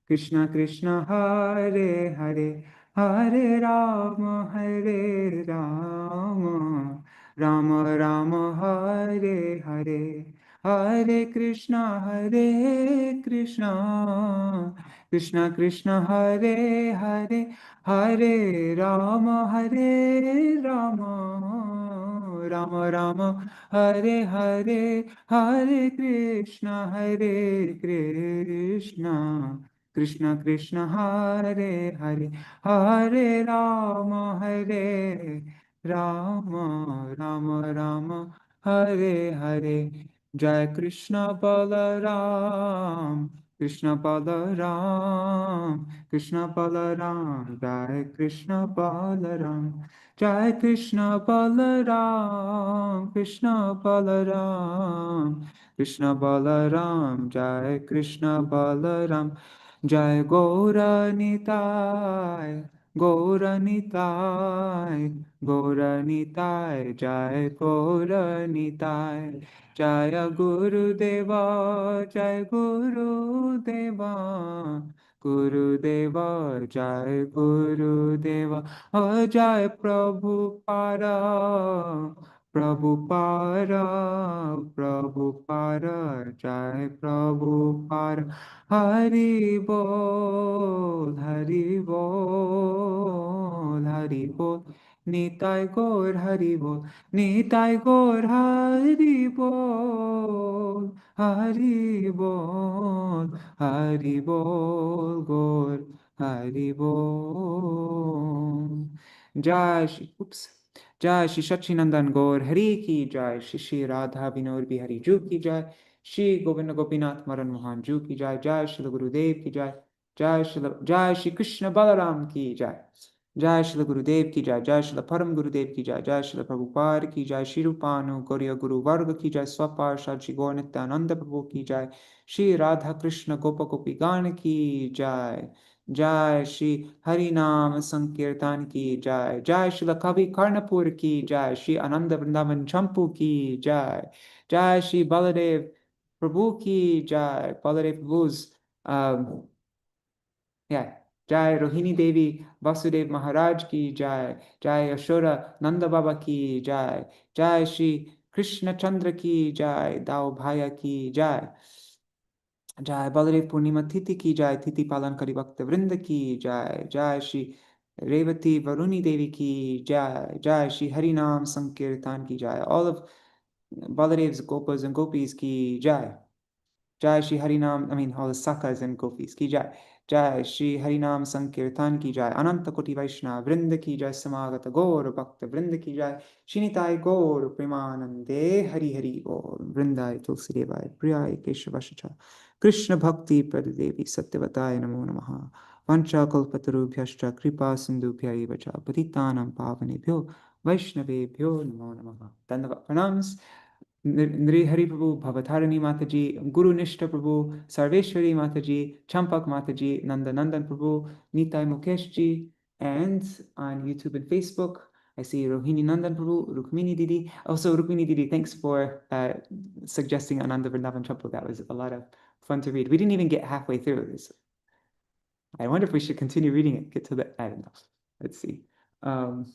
Krishna Krishna, Hare Hare, Hare Rama, Rama Rama, Hare Hare, Hare Krishna, Krishna Krishna, Hare Hare, Hare Rama, Rama Rama, Hare Hare, Hare Krishna, Krishna Krishna, Hare Hare, Hare Rama, Rama Rama, Hare Hare. Jai Krishna Balaram, Krishna Balaram, Krishna Balaram, Jai Krishna Balaram. Jai Krishna Balaram, Krishna Balaram, Krishna Balaram, Jai Krishna Balaram, Jai Gaura Nitai, Gaura Nitai, Gaura Nitai, Jai Gaura Nitai, Jaya Guru Deva, Jai Guru Deva, Guru Deva, Jai Guru Deva. Jai Prabhupada, Prabhupada, Jai Prabhupada, Hari Bol, Hari Bol, Hari Bol, Nitai Gaur, Hari Bol, Nitai Gaur, Hari Bol, Hari Bol, Hari Bol, Gaur. Hari Bol. Jai Shri, oops. Jai Shri Sachinandan Gaur Hari Ki Jai, Shri Shri Radha Vinod Bihari Ju Ki Jai, Shri Govinda Gopinath Maran Mohan Ju Ki Jai, Jai Shri Gurudev Ki Jai, Jai Shri Krishna Balaram Ki Jai, Jai Shri Gurudev Ki Jai, Jai Shri Param Gurudev Ki Jai, Jai Shri Prabhupada Ki Jai, Shri Rupanu Gauriya Guru Varga Ki Jai, Swapar Shri Gaur Nityananda Prabhu Ki Jai, Shri Radha Krishna Gopa Gopi Gan Ki Jai, जय श्री हरि नाम संकीर्तन की जय, जय श्री कवि कर्णपुर की जय, श्री आनंद वृंदावन चंपू की जय, जय श्री बलदेव प्रभु की जय, बलदेव प्रभु's yeah, जय रोहिणी देवी वासुदेव महाराज की जय, जय यशोदा नंद बाबा की जय, जय श्री कृष्ण चंद्र की जय, दाऊ भाया की जय, जय बलदेव पूर्णिमा तिथि की जय, तिथि पालन करी भक्त वृंद की जय, जय श्री रेवती वरुणी देवी की जय, जय श्री हरि नाम संकीर्तन की जय, all of Baladev's Gopas and Gopis ki jai. Jai Shri Harinam, I mean all the Sakas and Gopis ki jai. Jai Shri Harinam Sankirtan ki jai. Ananta Koti Vaishnava Vrinda ki jai. Samagata Gaur Bhakta Vrinda ki jai. Shinitai Gaur Premanande Hari Hari Gaur. Vrindai Tulsi Devai Priyai Keshavashacha. Krishna Bhakti Pradadevi Satyavataya Namo Namaha. Vancha Kalpatarubhyascha Kripa Sindhubhya Vacha. Patitanam Pavanebhyo Vaishnavebhyo Namo Namaha. Dandavat Pranams. Nri Hari Prabhu, Bhavatharani Mataji, Guru Nishta Prabhu, Sarveshwari Mataji, Champak Mataji, Nanda Nandan Prabhu, Nitai Mukeshji, and on YouTube and Facebook, I see Rohini Nandan Prabhu, Rukmini Didi. Also, Rukmini Didi, thanks for suggesting Ananda Vrindavan Champak. That was a lot of fun to read. We didn't even get halfway through this. I wonder if we should continue reading it, get to the, I don't know. Let's see. And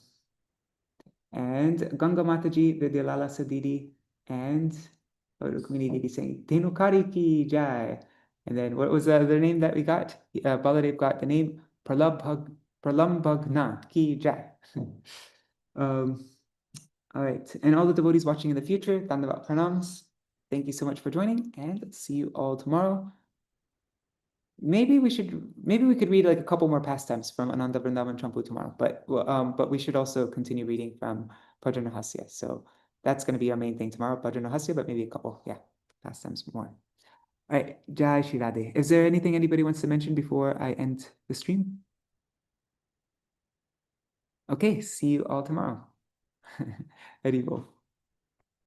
Ganga Mataji, Vidyalala Sadidi, and Rukmini Didi saying, Dhenukari ki jai. And then what was the name that we got? Baladev got the name Pralambhagna ki jai. All right. And all the devotees watching in the future, Dandavat Pranams. Thank you so much for joining, and see you all tomorrow. Maybe we could read like a couple more pastimes from Ananda Vrindavan Champu tomorrow, but we should also continue reading from Bhajan Rahasya. So that's going to be our main thing tomorrow, Bhajan Rahasya, but maybe a couple, pastimes more. All right, Jai Shri Radhe. Is there anything anybody wants to mention before I end the stream? Okay, see you all tomorrow. Hari Bol.